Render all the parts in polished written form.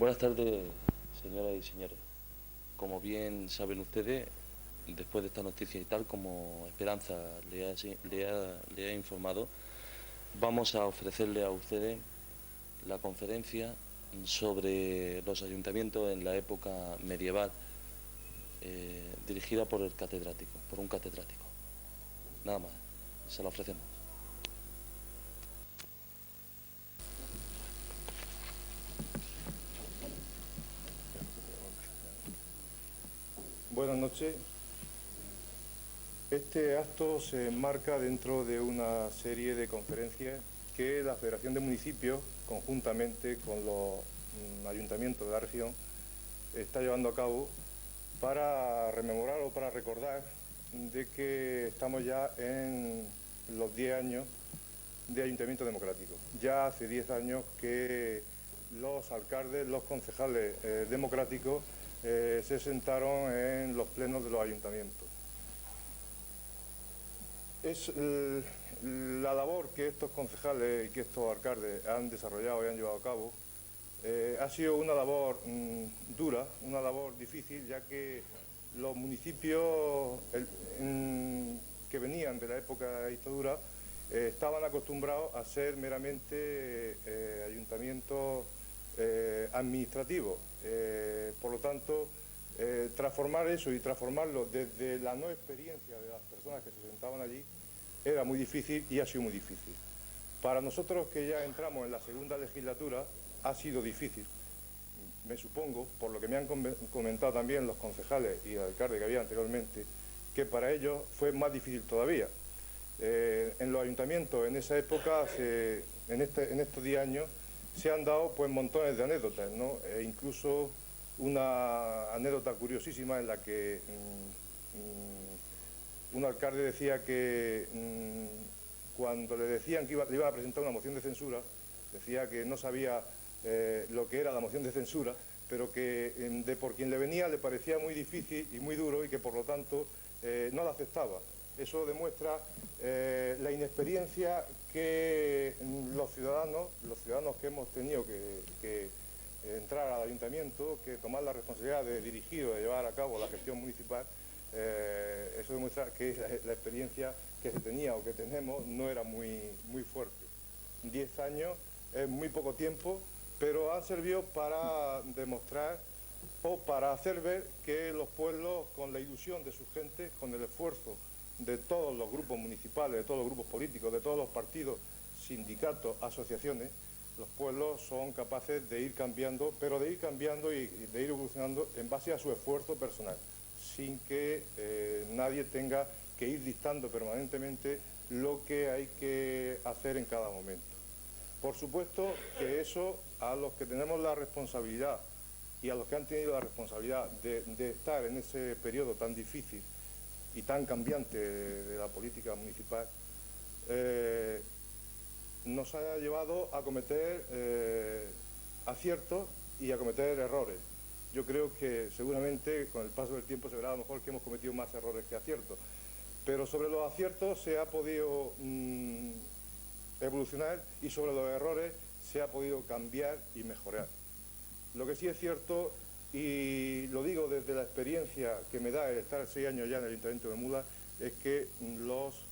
Buenas tardes, señoras y señores. Como bien saben ustedes, después de esta noticia y tal, como Esperanza le ha informado, vamos a ofrecerle a ustedes la conferencia sobre los ayuntamientos en la época medieval, dirigida por un catedrático. Nada más, se la ofrecemos. Buenas noches. Este acto se enmarca dentro de una serie de conferencias que la Federación de Municipios, conjuntamente con los ayuntamientos de la región, está llevando a cabo para rememorar o para recordar de que estamos ya en los 10 años de Ayuntamiento Democrático. Ya hace 10 años que los alcaldes, los concejales democráticos se sentaron en los plenos de los ayuntamientos. Es la labor que estos concejales y que estos alcaldes han desarrollado y han llevado a cabo. Ha sido una labor dura, una labor difícil, ya que los municipios que venían de la época de la dictadura estaban acostumbrados a ser meramente ayuntamientos administrativos. Por lo tanto, transformar eso y transformarlo desde la no experiencia de las personas que se sentaban allí era muy difícil y ha sido muy difícil. Para nosotros que ya entramos en la segunda legislatura ha sido difícil. Me supongo, por lo que me han comentado también los concejales y el alcalde que había anteriormente, que para ellos fue más difícil todavía. En los ayuntamientos en esa época, en estos 10 años, se han dado pues montones de anécdotas, ¿no? Incluso una anécdota curiosísima en la que un alcalde decía que cuando le decían que le iban a presentar una moción de censura, decía que no sabía lo que era la moción de censura, pero que por quien le venía le parecía muy difícil y muy duro y que por lo tanto no la aceptaba. Eso demuestra la inexperiencia que los ciudadanos que hemos tenido que entrar al ayuntamiento, que tomar la responsabilidad de dirigir o de llevar a cabo la gestión municipal, eso demuestra que la experiencia que se tenía o que tenemos no era muy fuerte. 10 años es muy poco tiempo, pero han servido para demostrar o para hacer ver que los pueblos, con la ilusión de sus gentes, con el esfuerzo de todos los grupos municipales, de todos los grupos políticos, de todos los partidos, sindicatos, asociaciones, los pueblos son capaces de ir cambiando, pero de ir cambiando y de ir evolucionando en base a su esfuerzo personal, sin que nadie tenga que ir dictando permanentemente lo que hay que hacer en cada momento. Por supuesto que eso, a los que tenemos la responsabilidad y a los que han tenido la responsabilidad de estar en ese periodo tan difícil y tan cambiante de la política municipal, nos ha llevado a cometer aciertos y a cometer errores. Yo creo que seguramente con el paso del tiempo se verá a lo mejor que hemos cometido más errores que aciertos, pero sobre los aciertos se ha podido evolucionar y sobre los errores se ha podido cambiar y mejorar. Lo que sí es cierto, y lo digo desde la experiencia que me da el estar 6 años ya en el Ayuntamiento de Mula, es que los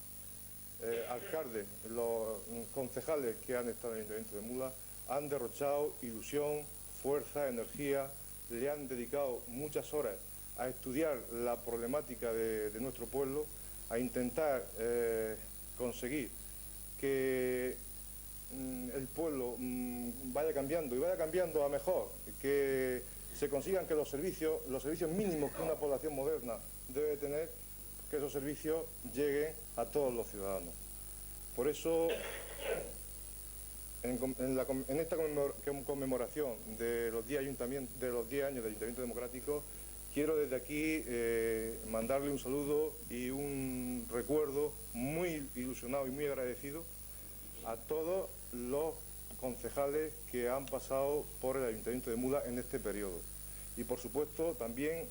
alcaldes, los concejales que han estado en el Ayuntamiento de Mula han derrochado ilusión, fuerza, energía, le han dedicado muchas horas a estudiar la problemática de nuestro pueblo, a intentar conseguir que el pueblo vaya cambiando y vaya cambiando a mejor, que se consigan que los servicios mínimos que una población moderna debe tener, que esos servicios lleguen a todos los ciudadanos. Por eso, en esta conmemoración de los 10 años de Ayuntamiento Democrático, quiero desde aquí mandarle un saludo y un recuerdo muy ilusionado y muy agradecido a todos los concejales que han pasado por el Ayuntamiento de Mula en este periodo. Y por supuesto también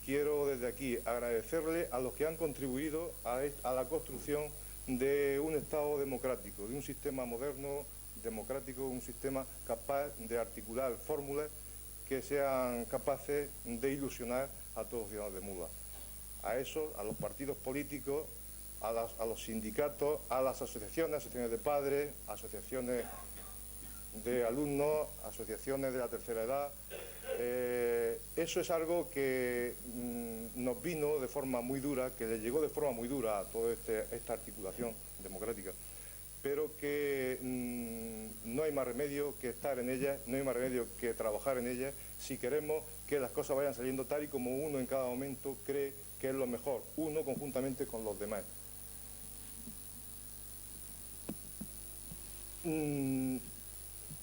quiero desde aquí agradecerle a los que han contribuido a la construcción de un Estado democrático, de un sistema moderno, democrático, un sistema capaz de articular fórmulas que sean capaces de ilusionar a todos los ciudadanos de Mulas. A eso, a los partidos políticos, a los sindicatos, a las asociaciones de padres, asociaciones de alumnos, asociaciones de la tercera edad. Eso es algo que nos vino de forma muy dura, que le llegó de forma muy dura a toda esta articulación democrática, pero que no hay más remedio que estar en ella, no hay más remedio que trabajar en ella si queremos que las cosas vayan saliendo tal y como uno en cada momento cree que es lo mejor, uno conjuntamente con los demás.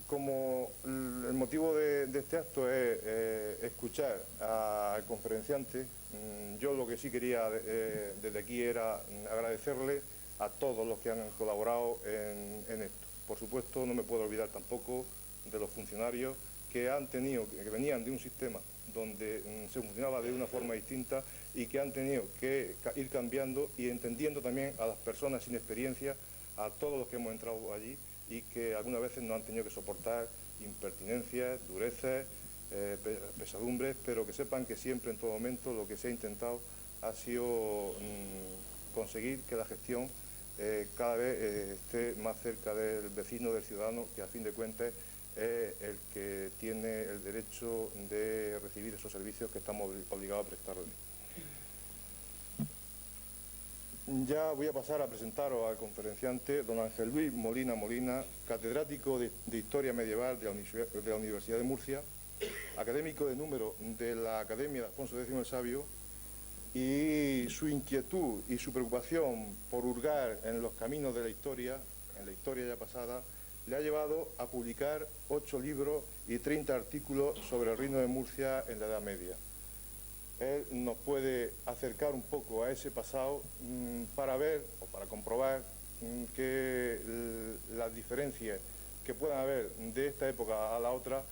Como el motivo de este acto es escuchar al conferenciante, yo lo que sí quería desde aquí era agradecerle a todos los que han colaborado en esto. Por supuesto, no me puedo olvidar tampoco de los funcionarios que venían de un sistema donde se funcionaba de una forma distinta y que han tenido que ir cambiando y entendiendo también a las personas sin experiencia, a todos los que hemos entrado allí y que algunas veces nos han tenido que soportar impertinencias, dureces, pesadumbres, pero que sepan que siempre, en todo momento, lo que se ha intentado ha sido conseguir que la gestión cada vez esté más cerca del vecino, del ciudadano, que a fin de cuentas es el que tiene el derecho de recibir esos servicios que estamos obligados a prestarle. Ya voy a pasar a presentaros al conferenciante, don Ángel Luis Molina Molina, catedrático de Historia Medieval de la Universidad de Murcia, académico de número de la Academia de Alfonso X el Sabio, y su inquietud y su preocupación por hurgar en los caminos de la historia, en la historia ya pasada, le ha llevado a publicar 8 libros y 30 artículos sobre el Reino de Murcia en la Edad Media. Él nos puede acercar un poco a ese pasado para ver o para comprobar que las diferencias que puedan haber de esta época a la otra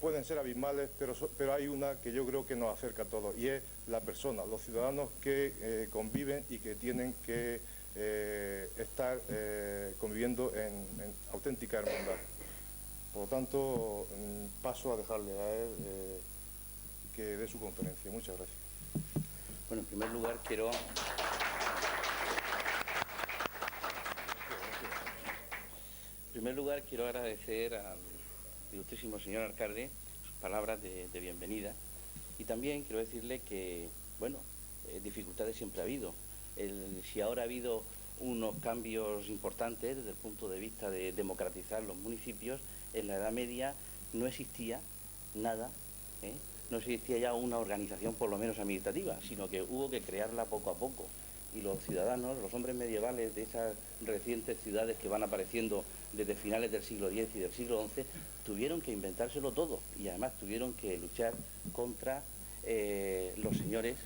pueden ser abismales, pero hay una que yo creo que nos acerca a todos, y es la persona, los ciudadanos que conviven y que tienen que estar conviviendo en auténtica hermandad. Por lo tanto, paso a dejarle a él que dé su conferencia. Muchas gracias. Bueno, en primer lugar quiero agradecer al ilustrísimo señor alcalde sus palabras de bienvenida, y también quiero decirle que, bueno, dificultades siempre ha habido. Si ahora ha habido unos cambios importantes desde el punto de vista de democratizar los municipios, en la Edad Media no existía nada, no existía ya una organización por lo menos administrativa, sino que hubo que crearla poco a poco. Y los ciudadanos, los hombres medievales de esas recientes ciudades que van apareciendo desde finales del siglo X y del siglo XI, tuvieron que inventárselo todo, y además tuvieron que luchar contra los señores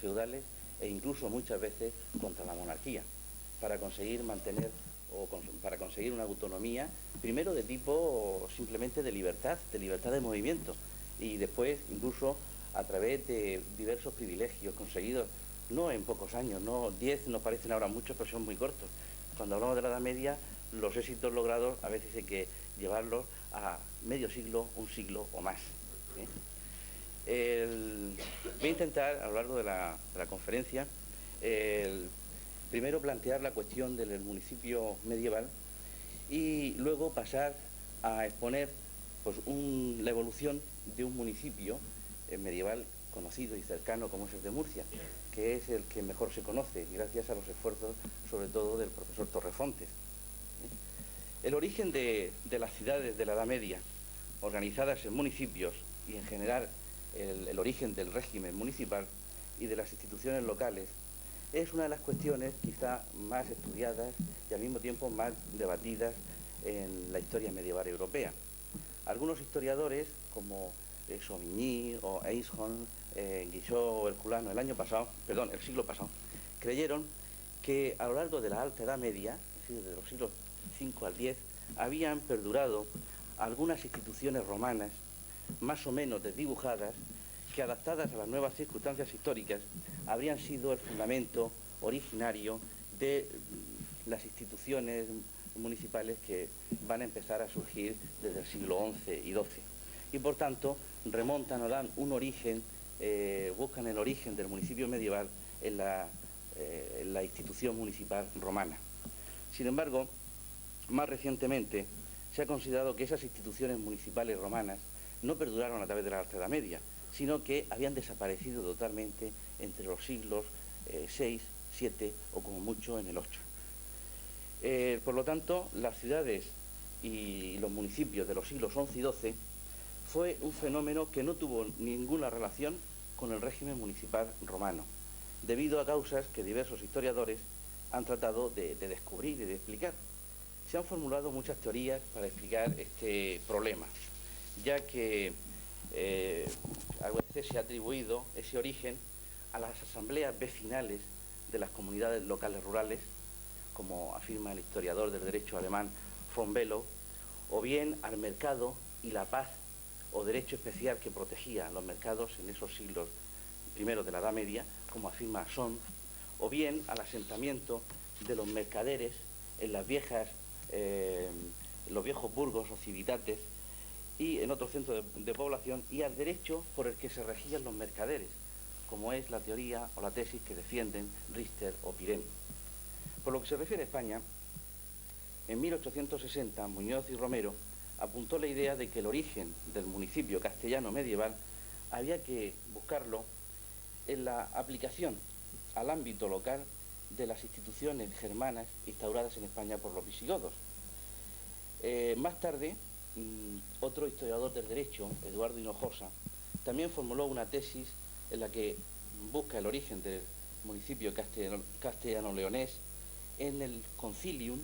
feudales e incluso muchas veces contra la monarquía, para conseguir mantener para conseguir una autonomía, primero de tipo simplemente de libertad de movimiento, y después incluso a través de diversos privilegios conseguidos, no en pocos años, no 10 nos parecen ahora muchos, pero son muy cortos. Cuando hablamos de la Edad Media, los éxitos logrados a veces hay que llevarlos a medio siglo, un siglo o más. Voy a intentar, a lo largo de la conferencia, primero plantear la cuestión del municipio medieval y luego pasar a exponer pues, la evolución de un municipio medieval conocido y cercano como es el de Murcia, que es el que mejor se conoce, gracias a los esfuerzos, sobre todo, del profesor Torrefontes. El origen de las ciudades de la Edad Media, organizadas en municipios, y en general el origen del régimen municipal y de las instituciones locales, es una de las cuestiones quizá más estudiadas y al mismo tiempo más debatidas en la historia medieval europea. Algunos historiadores, como Chauvigny o Eishon, Guichot o Herculano, el siglo pasado, creyeron que a lo largo de la Alta Edad Media, es decir, de los siglos V al X, habían perdurado algunas instituciones romanas más o menos desdibujadas, que adaptadas a las nuevas circunstancias históricas habrían sido el fundamento originario de las instituciones municipales que van a empezar a surgir desde el siglo XI y XII. y por tanto remontan o dan un origen, buscan el origen del municipio medieval en la institución municipal romana. Sin embargo, más recientemente se ha considerado que esas instituciones municipales romanas no perduraron a través de la Alta Edad Media, sino que habían desaparecido totalmente entre los siglos VI, VII o como mucho en el VIII. Por lo tanto, las ciudades y los municipios de los siglos XI y XII fue un fenómeno que no tuvo ninguna relación con el régimen municipal romano, debido a causas que diversos historiadores han tratado de descubrir y de explicar. Se han formulado muchas teorías para explicar este problema, ya que a veces se ha atribuido ese origen a las asambleas vecinales de las comunidades locales rurales, como afirma el historiador del derecho alemán von Below, o bien al mercado y la paz o derecho especial que protegía los mercados en esos siglos primeros de la Edad Media, como afirma Son, o bien al asentamiento de los mercaderes en los viejos burgos o civitates y en otros centros de población, y al derecho por el que se regían los mercaderes, como es la teoría o la tesis que defienden Richter o Pirén. Por lo que se refiere a España, en 1860 Muñoz y Romero apuntó la idea de que el origen del municipio castellano medieval había que buscarlo en la aplicación al ámbito local de las instituciones germanas instauradas en España por los visigodos. Más tarde, otro historiador del derecho, Eduardo Hinojosa, también formuló una tesis en la que busca el origen del municipio castellano-leonés en el concilium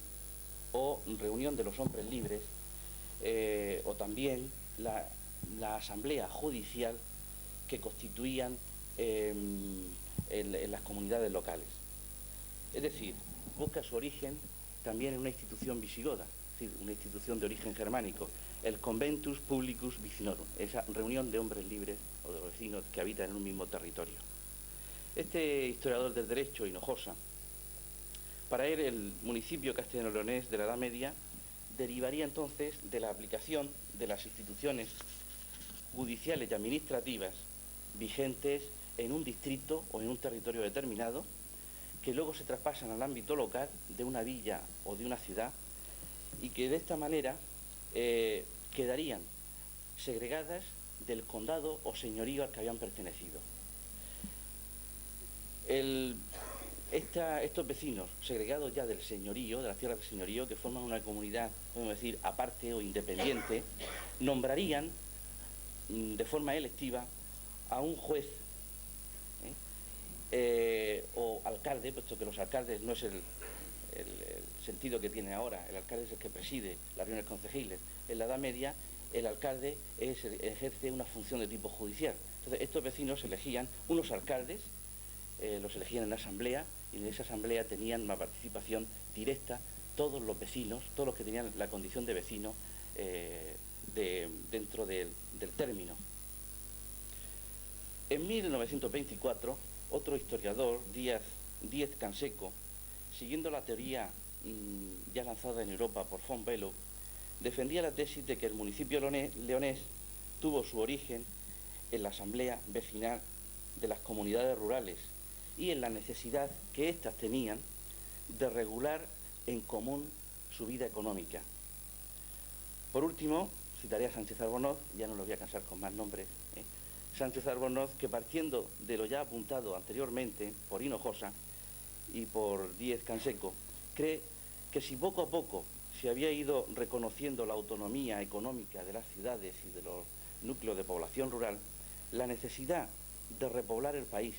o reunión de los hombres libres, o también la asamblea judicial que constituían en las comunidades locales. Es decir, busca su origen también en una institución visigoda, es decir, una institución de origen germánico, el Conventus Publicus Vicinorum, esa reunión de hombres libres o de vecinos que habitan en un mismo territorio. Este historiador del derecho, Hinojosa, para él el municipio castellano-leonés de la Edad Media derivaría entonces de la aplicación de las instituciones judiciales y administrativas vigentes en un distrito o en un territorio determinado, que luego se traspasan al ámbito local de una villa o de una ciudad y que de esta manera quedarían segregadas del condado o señorío al que habían pertenecido. Estos vecinos, segregados ya del señorío, de las tierras del señorío, que forman una comunidad, podemos decir, aparte o independiente, nombrarían de forma electiva a un juez o alcalde, puesto que los alcaldes no es el sentido que tiene ahora. El alcalde es el que preside las reuniones concejiles. En la Edad Media, el alcalde ejerce una función de tipo judicial. Entonces, estos vecinos elegían unos alcaldes, los elegían en la asamblea, y en esa asamblea tenían una participación directa todos los vecinos, todos los que tenían la condición de vecino dentro del término. En 1924, otro historiador, Díez Canseco, siguiendo la teoría ya lanzada en Europa por von Below, defendía la tesis de que el municipio leonés tuvo su origen en la asamblea vecinal de las comunidades rurales y en la necesidad que éstas tenían de regular en común su vida económica. Por último, citaré a Sánchez Arbonós, ya no lo voy a cansar con más nombres, Sánchez Arbonós, que partiendo de lo ya apuntado anteriormente por Hinojosa y por Díez Canseco, cree que si poco a poco se había ido reconociendo la autonomía económica de las ciudades y de los núcleos de población rural, la necesidad de repoblar el país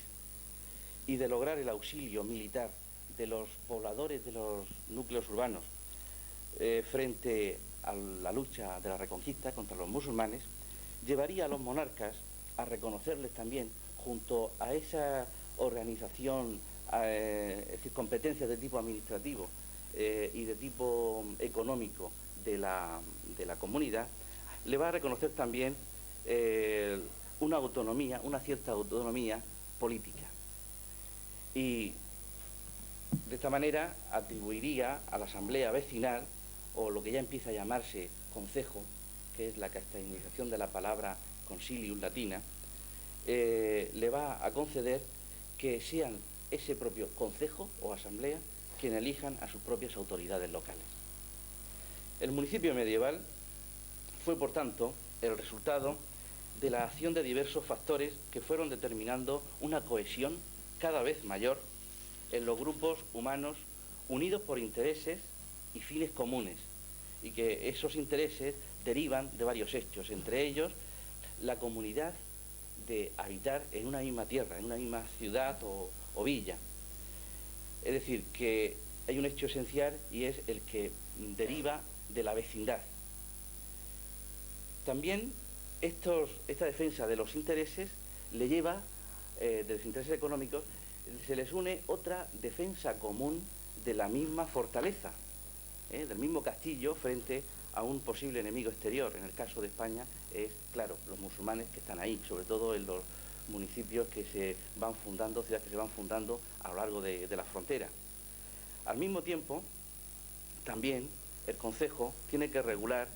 y de lograr el auxilio militar de los pobladores de los núcleos urbanos frente a la lucha de la reconquista contra los musulmanes, llevaría a los monarcas a reconocerles también, junto a esa organización, es decir, competencias de tipo administrativo y de tipo económico de la comunidad, le va a reconocer también una autonomía, una cierta autonomía política. Y de esta manera atribuiría a la asamblea vecinal, o lo que ya empieza a llamarse concejo, que es la castellanización de la palabra consilium latina, le va a conceder que sean ese propio concejo o asamblea quien elijan a sus propias autoridades locales. El municipio medieval fue, por tanto, el resultado de la acción de diversos factores que fueron determinando una cohesión cada vez mayor en los grupos humanos unidos por intereses y fines comunes, y que esos intereses derivan de varios hechos, entre ellos la comunidad de habitar en una misma tierra, en una misma ciudad o villa. Es decir, que hay un hecho esencial y es el que deriva de la vecindad. También esta defensa de los intereses le lleva, de los intereses económicos, se les une otra defensa común de la misma fortaleza, del mismo castillo frente a un posible enemigo exterior. En el caso de España es, claro, los musulmanes que están ahí, sobre todo en los municipios que se van fundando, ciudades que se van fundando a lo largo de la frontera. Al mismo tiempo, también el concejo tiene que regular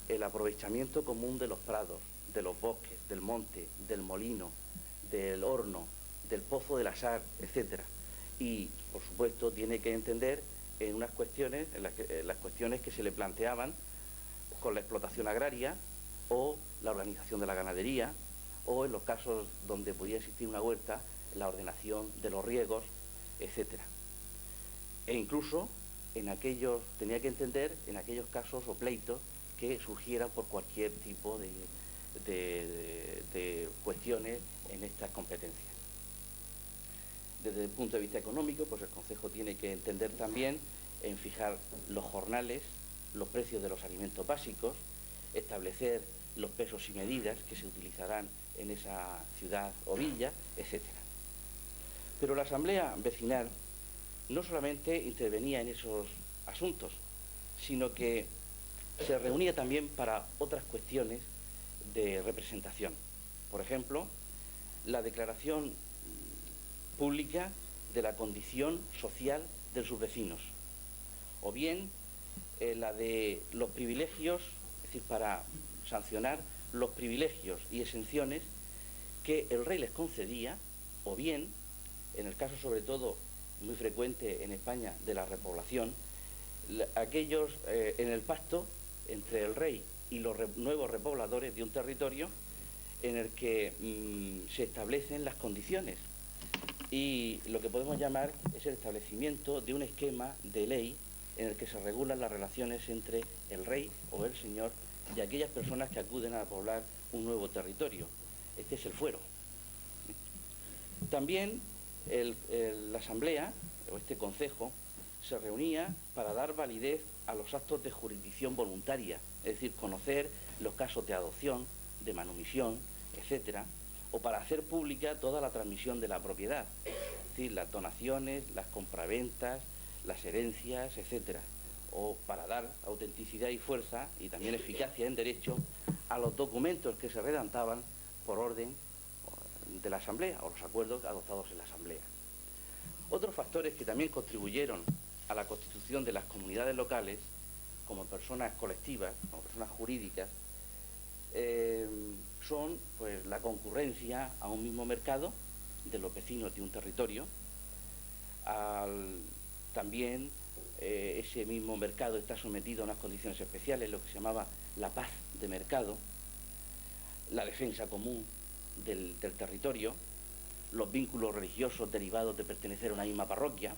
el aprovechamiento común de los prados, de los bosques, del monte, del molino, del horno, del pozo del Asar, etc. Y, por supuesto, tiene que entender en unas cuestiones, las cuestiones que se le planteaban con la explotación agraria o la organización de la ganadería, o en los casos donde podía existir una huerta, la ordenación de los riegos, etc. E incluso tenía que entender en aquellos casos o pleitos que surgieran por cualquier tipo de cuestiones en estas competencias. Desde el punto de vista económico, pues el concejo tiene que entender también en fijar los jornales, los precios de los alimentos básicos, establecer los pesos y medidas que se utilizarán en esa ciudad o villa, etc. Pero la asamblea vecinal no solamente intervenía en esos asuntos, sino que se reunía también para otras cuestiones de representación. Por ejemplo, la declaración pública de la condición social de sus vecinos, o bien la de los privilegios, es decir, para sancionar los privilegios y exenciones que el rey les concedía, o bien, en el caso sobre todo muy frecuente en España de la repoblación, aquellos en el pacto entre el rey y los nuevos repobladores de un territorio en el que se establecen las condiciones y lo que podemos llamar es el establecimiento de un esquema de ley en el que se regulan las relaciones entre el rey o el señor y aquellas personas que acuden a poblar un nuevo territorio. Este es el fuero. También la asamblea, o este concejo, se reunía para dar validez a los actos de jurisdicción voluntaria, es decir, conocer los casos de adopción, de manumisión, etcétera, o para hacer pública toda la transmisión de la propiedad, es decir, las donaciones, las compraventas, las herencias, etcétera, o para dar autenticidad y fuerza y también eficacia en derecho a los documentos que se redactaban por orden de la asamblea o los acuerdos adoptados en la asamblea. Otros factores que también contribuyeron a la constitución de las comunidades locales como personas colectivas, como personas jurídicas, son pues la concurrencia a un mismo mercado de los vecinos de un territorio. También ese mismo mercado está sometido a unas condiciones especiales, lo que se llamaba la paz de mercado, la defensa común del territorio, los vínculos religiosos derivados de pertenecer a una misma parroquia,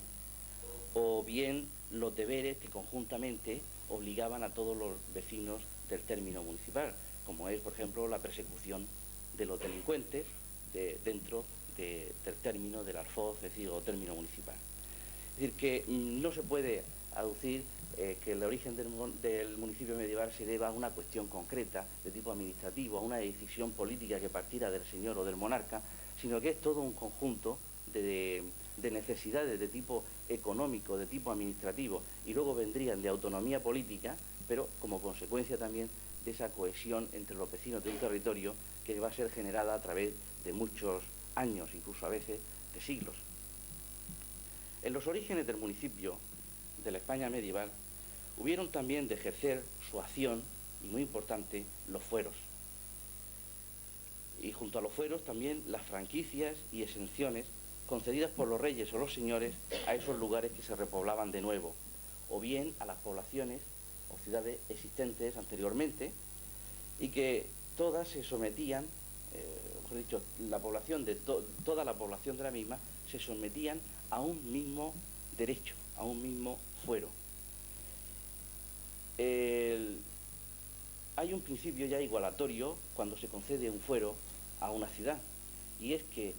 o bien los deberes que conjuntamente obligaban a todos los vecinos del término municipal, como es, por ejemplo, la persecución de los delincuentes dentro del término del Alfoz, es decir, o término municipal. Es decir, que no se puede aducir que el origen del municipio medieval se deba a una cuestión concreta de tipo administrativo, a una decisión política que partiera del señor o del monarca, sino que es todo un conjunto de necesidades de tipo económico, de tipo administrativo, y luego vendrían de autonomía política, pero como consecuencia también de esa cohesión entre los vecinos de un territorio que va a ser generada a través de muchos años, incluso a veces de siglos. En los orígenes del municipio de la España medieval hubieron también de ejercer su acción y muy importante, los fueros. Y junto a los fueros también las franquicias y exenciones concedidas por los reyes o los señores a esos lugares que se repoblaban de nuevo, o bien a las poblaciones o ciudades existentes anteriormente, y que todas se sometían, mejor dicho, la población toda la población de la misma se sometían a un mismo derecho, a un mismo fuero. Hay un principio ya igualatorio cuando se concede un fuero a una ciudad, y es que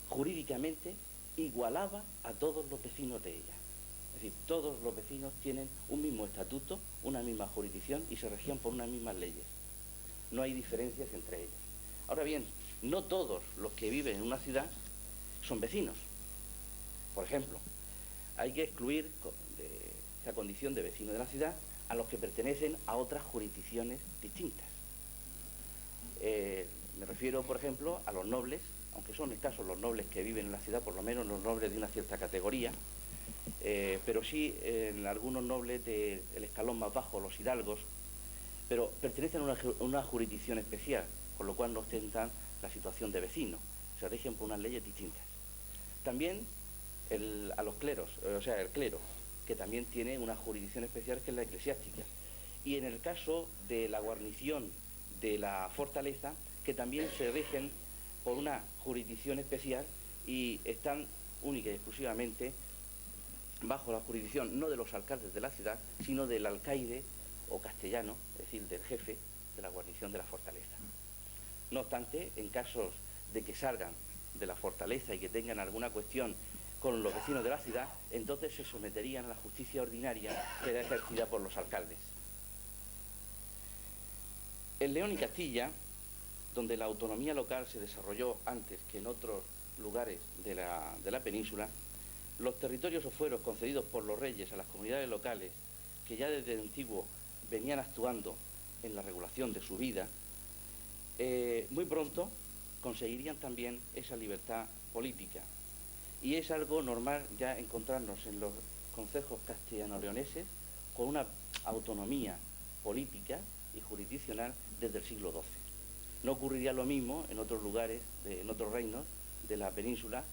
jurídicamente igualaba a todos los vecinos de ella. Es decir, todos los vecinos tienen un mismo estatuto, una misma jurisdicción y se regían por unas mismas leyes. No hay diferencias entre ellas. Ahora bien, no todos los que viven en una ciudad son vecinos. Por ejemplo, hay que excluir de esta condición de vecino de la ciudad a los que pertenecen a otras jurisdicciones distintas. Me refiero, por ejemplo, a los nobles, aunque son escasos los nobles que viven en la ciudad, por lo menos los nobles de una cierta categoría, pero sí en algunos nobles del escalón más bajo, los hidalgos, pero pertenecen a una jurisdicción especial, con lo cual no ostentan la situación de vecino, se rigen por unas leyes distintas. También a los cleros, o sea, el clero, que también tiene una jurisdicción especial que es la eclesiástica. Y en el caso de la guarnición de la fortaleza, que también se rigen por una jurisdicción especial y están única y exclusivamente bajo la jurisdicción no de los alcaldes de la ciudad, sino del alcaide o castellano, es decir, del jefe de la guarnición de la fortaleza. No obstante, en casos de que salgan de la fortaleza y que tengan alguna cuestión con los vecinos de la ciudad, entonces se someterían a la justicia ordinaria que era ejercida por los alcaldes. En León y Castilla, donde la autonomía local se desarrolló antes que en otros lugares de la península, los territorios o fueros concedidos por los reyes a las comunidades locales, que ya desde antiguo venían actuando en la regulación de su vida, muy pronto conseguirían también esa libertad política. Y es algo normal ya encontrarnos en los concejos castellano-leoneses con una autonomía política y jurisdiccional desde el siglo XII. No ocurriría lo mismo en otros lugares, en otros reinos de la península,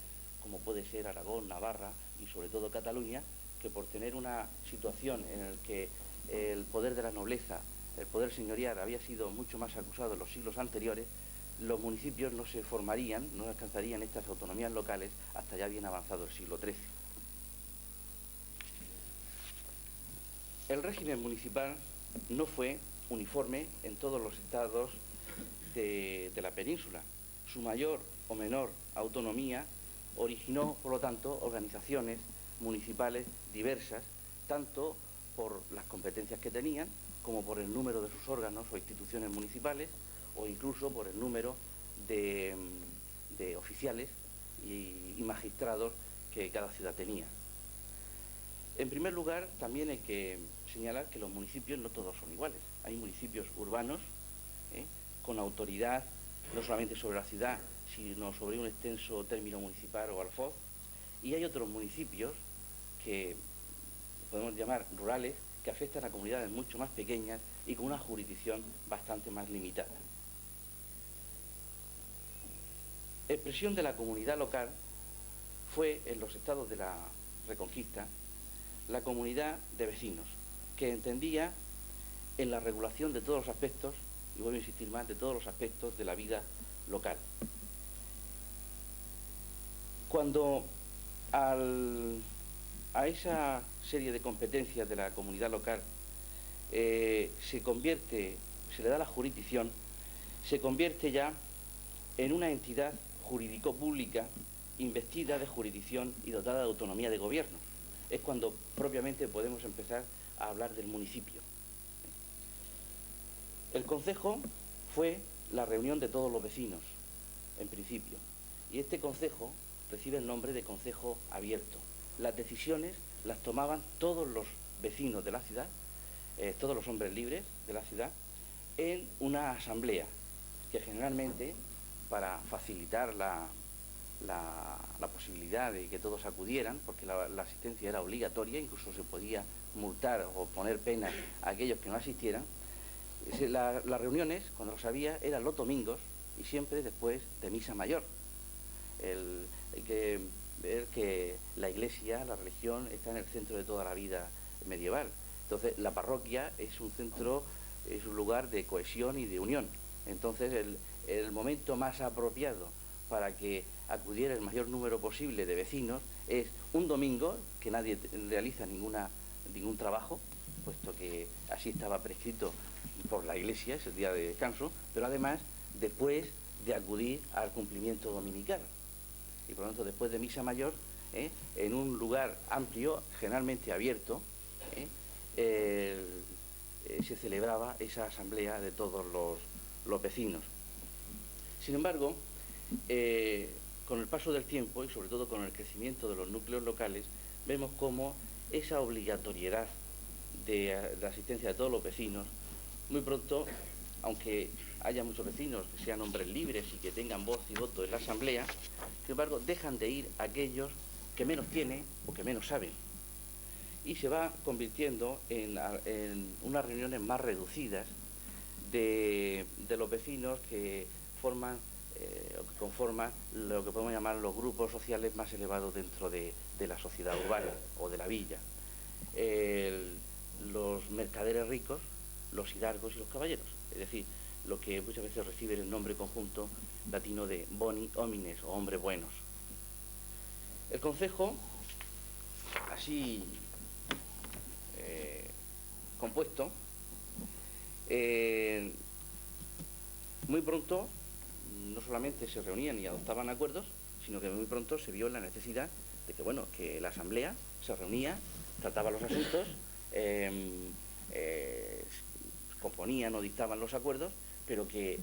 como puede ser Aragón, Navarra y sobre todo Cataluña, que por tener una situación en la que el poder de la nobleza, el poder señorial había sido mucho más acusado en los siglos anteriores, los municipios no se formarían, no alcanzarían estas autonomías locales hasta ya bien avanzado el siglo XIII. El régimen municipal no fue uniforme en todos los estados de la península. Su mayor o menor autonomía originó, por lo tanto, organizaciones municipales diversas, tanto por las competencias que tenían, como por el número de sus órganos o instituciones municipales, o incluso por el número de oficiales y magistrados que cada ciudad tenía. En primer lugar, también hay que señalar que los municipios no todos son iguales. Hay municipios urbanos con autoridad no solamente sobre la ciudad, sino sobre un extenso término municipal o alfoz, y hay otros municipios que podemos llamar rurales, que afectan a comunidades mucho más pequeñas y con una jurisdicción bastante más limitada. Expresión de la comunidad local fue, en los estados de la Reconquista, la comunidad de vecinos, que entendía en la regulación de todos los aspectos, y vuelvo a insistir más, de todos los aspectos de la vida local. Cuando a esa serie de competencias de la comunidad local se le da la jurisdicción, se convierte ya en una entidad jurídico-pública investida de jurisdicción y dotada de autonomía de gobierno. Es cuando propiamente podemos empezar a hablar del municipio. El concejo fue la reunión de todos los vecinos, en principio, y este concejo recibe el nombre de concejo abierto. Las decisiones las tomaban todos los vecinos de la ciudad, todos los hombres libres de la ciudad, en una asamblea, que generalmente, para facilitar la posibilidad de que todos acudieran, porque la asistencia era obligatoria, incluso se podía multar o poner penas a aquellos que no asistieran, Las reuniones, cuando las había, eran los domingos y siempre después de misa mayor. Hay que ver que la Iglesia, la religión, está en el centro de toda la vida medieval. Entonces, la parroquia es un centro, es un lugar de cohesión y de unión. Entonces, el momento más apropiado para que acudiera el mayor número posible de vecinos es un domingo, que nadie realiza ningún trabajo, puesto que así estaba prescrito por la Iglesia, es el día de descanso, pero además después de acudir al cumplimiento dominical. Y por lo tanto, después de misa mayor, en un lugar amplio, generalmente abierto, se celebraba esa asamblea de todos los vecinos. Sin embargo, con el paso del tiempo y sobre todo con el crecimiento de los núcleos locales, vemos cómo esa obligatoriedad de la asistencia de todos los vecinos, muy pronto, aunque haya muchos vecinos que sean hombres libres y que tengan voz y voto en la asamblea, sin embargo, dejan de ir aquellos que menos tienen o que menos saben. Y se va convirtiendo en unas reuniones más reducidas de los vecinos que forman o que conforman lo que podemos llamar los grupos sociales más elevados dentro de la sociedad urbana o de la villa. Los mercaderes ricos, los hidalgos y los caballeros, es decir, lo que muchas veces reciben el nombre conjunto latino de boni homines o hombres buenos. El concejo, así compuesto, muy pronto no solamente se reunían y adoptaban acuerdos, sino que muy pronto se vio la necesidad de que, bueno, que la asamblea se reunía, trataba los asuntos, componían o dictaban los acuerdos, pero que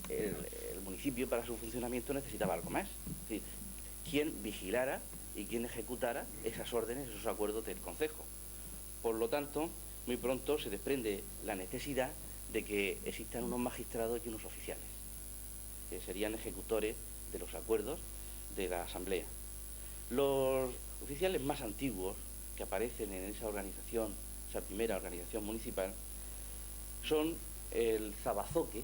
el municipio para su funcionamiento necesitaba algo más. Es decir, quien vigilara y quien ejecutara esas órdenes, esos acuerdos del concejo. Por lo tanto, muy pronto se desprende la necesidad de que existan unos magistrados y unos oficiales, que serían ejecutores de los acuerdos de la asamblea. Los oficiales más antiguos que aparecen en esa organización, esa primera organización municipal, son el zabazoque,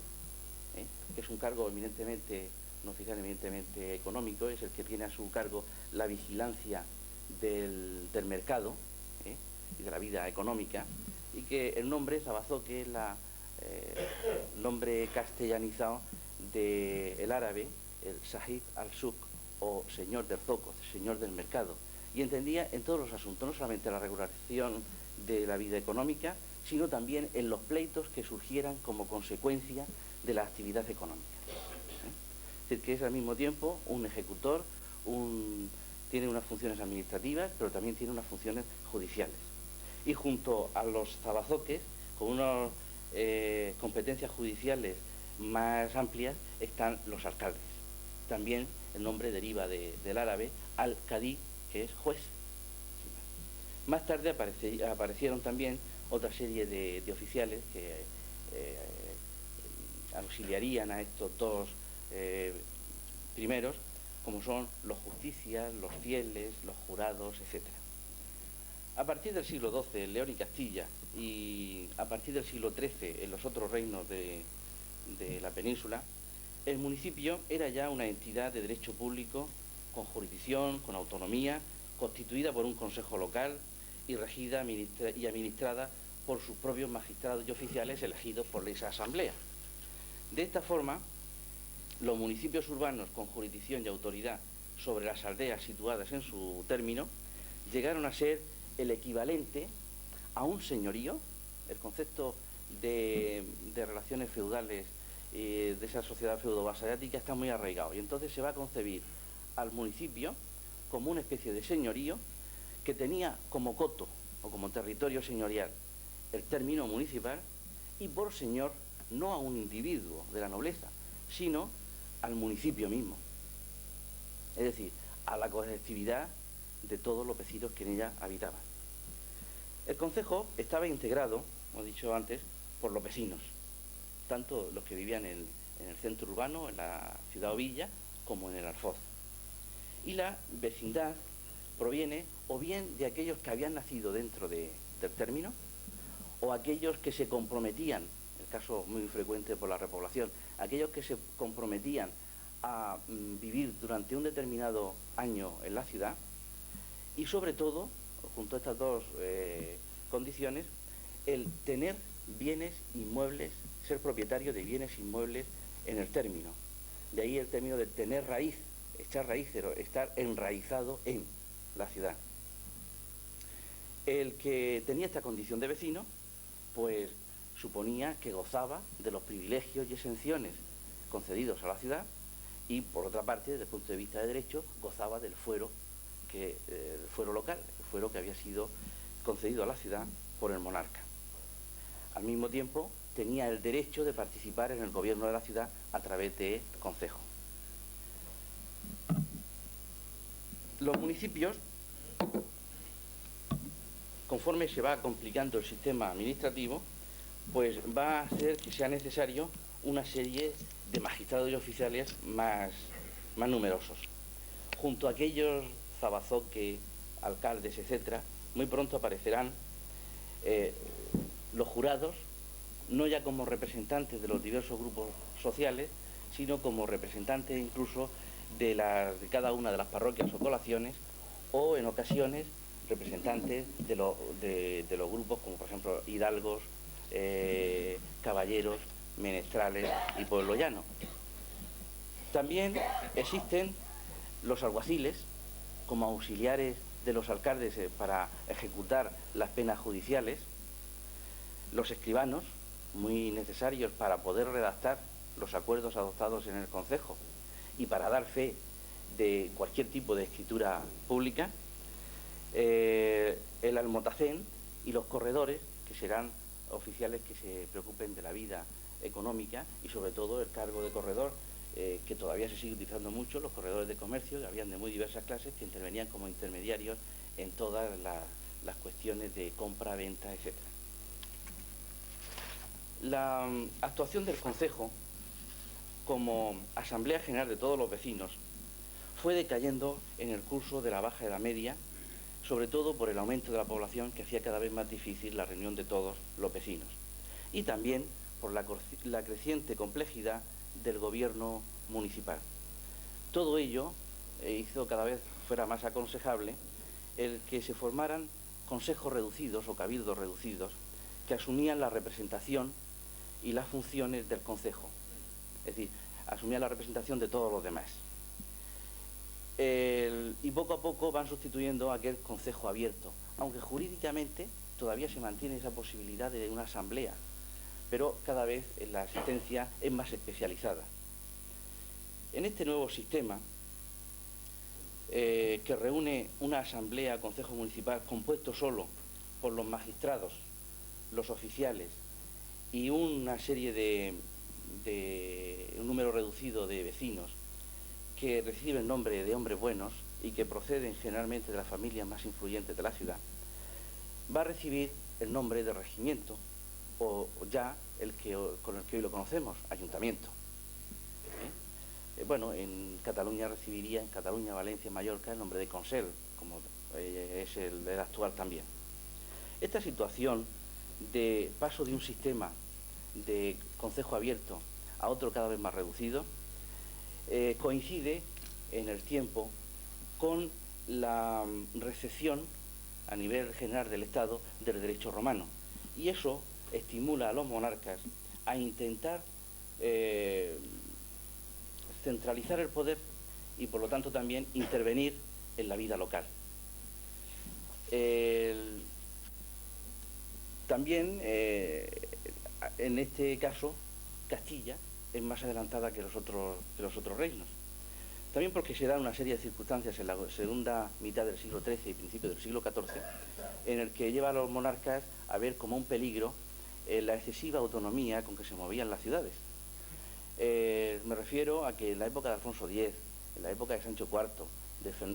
que es un cargo eminentemente, un oficial eminentemente económico, es el que tiene a su cargo la vigilancia del mercado y de la vida económica, y que el nombre zabazoque es el nombre castellanizado del árabe, el sahib al-suk, o señor del zoco, señor del mercado, y entendía en todos los asuntos, no solamente la regulación de la vida económica, sino también en los pleitos que surgieran como consecuencia de la actividad económica. Es decir, que es al mismo tiempo un ejecutor, tiene unas funciones administrativas, pero también tiene unas funciones judiciales. Y junto a los zabazoques, con unas competencias judiciales más amplias, están los alcaldes. También el nombre deriva del árabe al-Qadí, que es juez. Más tarde aparecieron también otra serie de oficiales que auxiliarían a estos dos primeros, como son los justicias, los fieles, los jurados, etc. A partir del siglo XII en León y Castilla y a partir del siglo XIII en los otros reinos de la península, el municipio era ya una entidad de derecho público con jurisdicción, con autonomía, constituida por un consejo local y regida y administrada por sus propios magistrados y oficiales elegidos por esa asamblea. De esta forma, los municipios urbanos con jurisdicción y autoridad sobre las aldeas situadas en su término llegaron a ser el equivalente a un señorío. El concepto de relaciones feudales de esa sociedad feudo-vasallática está muy arraigado, y entonces se va a concebir al municipio como una especie de señorío que tenía como coto o como territorio señorial el término municipal, y por señor no a un individuo de la nobleza, sino al municipio mismo, es decir, a la colectividad de todos los vecinos que en ella habitaban. El concejo estaba integrado, como he dicho antes, por los vecinos, tanto los que vivían en el centro urbano, en la ciudad o villa, como en el alfoz. Y la vecindad proviene o bien de aquellos que habían nacido dentro del término, o aquellos que se comprometían, es caso muy frecuente por la repoblación, aquellos que se comprometían a vivir durante un determinado año en la ciudad y sobre todo, junto a estas dos condiciones, el tener bienes inmuebles, ser propietario de bienes inmuebles en el término. De ahí el término de tener raíz, echar raíces, estar enraizado en la ciudad. El que tenía esta condición de vecino, pues suponía que gozaba de los privilegios y exenciones concedidos a la ciudad y, por otra parte, desde el punto de vista de derecho, gozaba del fuero, el fuero local, el fuero que había sido concedido a la ciudad por el monarca. Al mismo tiempo, tenía el derecho de participar en el gobierno de la ciudad a través del concejo. Los municipios, conforme se va complicando el sistema administrativo, pues va a hacer que sea necesario una serie de magistrados y oficiales más numerosos. Junto a aquellos zabazoques, alcaldes, etcétera, muy pronto aparecerán los jurados, no ya como representantes de los diversos grupos sociales, sino como representantes incluso de cada una de las parroquias o poblaciones, o en ocasiones representantes de los grupos como por ejemplo hidalgos, caballeros, menestrales y pueblo llano. También existen los alguaciles como auxiliares de los alcaldes para ejecutar las penas judiciales, los escribanos, muy necesarios para poder redactar los acuerdos adoptados en el concejo y para dar fe de cualquier tipo de escritura pública, el almotacén y los corredores, que serán oficiales que se preocupen de la vida económica y sobre todo el cargo de corredor, que todavía se sigue utilizando mucho, los corredores de comercio, que habían de muy diversas clases, que intervenían como intermediarios en todas las cuestiones de compra, venta, etc. La actuación del concejo como Asamblea General de todos los vecinos fue decayendo en el curso de la Baja Edad Media, sobre todo por el aumento de la población que hacía cada vez más difícil la reunión de todos los vecinos y también por la creciente complejidad del gobierno municipal. Todo ello hizo cada vez fuera más aconsejable el que se formaran consejos reducidos o cabildos reducidos que asumían la representación y las funciones del concejo, es decir, asumían la representación de todos los demás. Y poco a poco van sustituyendo aquel concejo abierto, aunque jurídicamente todavía se mantiene esa posibilidad de una asamblea, pero cada vez la asistencia es más especializada. En este nuevo sistema, que reúne una asamblea, concejo municipal, compuesto solo por los magistrados, los oficiales y una serie de un número reducido de vecinos que reciben nombre de hombres buenos y que proceden generalmente de las familias más influyentes de la ciudad, va a recibir el nombre de regimiento o ya con el que hoy lo conocemos, ayuntamiento. Bueno, en Cataluña recibiría, en Cataluña, Valencia, Mallorca, el nombre de Consell, como es el actual también. Esta situación de paso de un sistema de concejo abierto a otro cada vez más reducido coincide en el tiempo con la recepción a nivel general del Estado del derecho romano, y eso estimula a los monarcas a intentar centralizar el poder y por lo tanto también intervenir en la vida local. También en este caso Castilla es más adelantada que los otros reinos. También porque se dan una serie de circunstancias en la segunda mitad del siglo XIII y principio del siglo XIV, en el que lleva a los monarcas a ver como un peligro la excesiva autonomía con que se movían las ciudades. Me refiero a que en la época de Alfonso X, en la época de Sancho IV,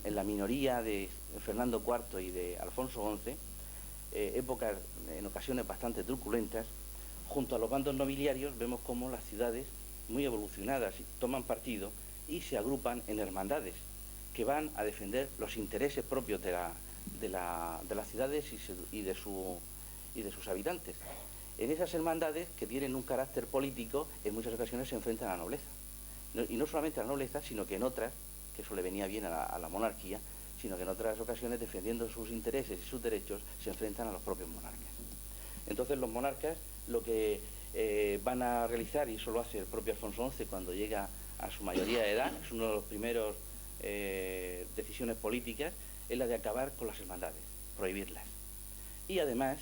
en la minoría de Fernando IV y de Alfonso XI, épocas en ocasiones bastante truculentas, junto a los bandos nobiliarios vemos cómo las ciudades, muy evolucionadas, toman partido y se agrupan en hermandades que van a defender los intereses propios de las ciudades y de sus habitantes. en esas hermandades, que tienen un carácter político, en muchas ocasiones se enfrentan a la nobleza. Y no solamente a la nobleza, sino que en otras, que eso le venía bien a la monarquía, sino que en otras ocasiones, defendiendo sus intereses y sus derechos, se enfrentan a los propios monarcas. Entonces los monarcas lo que van a realizar, y eso lo hace el propio Alfonso XI cuando llega a su mayoría de edad, es uno de los primeros decisiones políticas, es la de acabar con las hermandades, prohibirlas. Y además,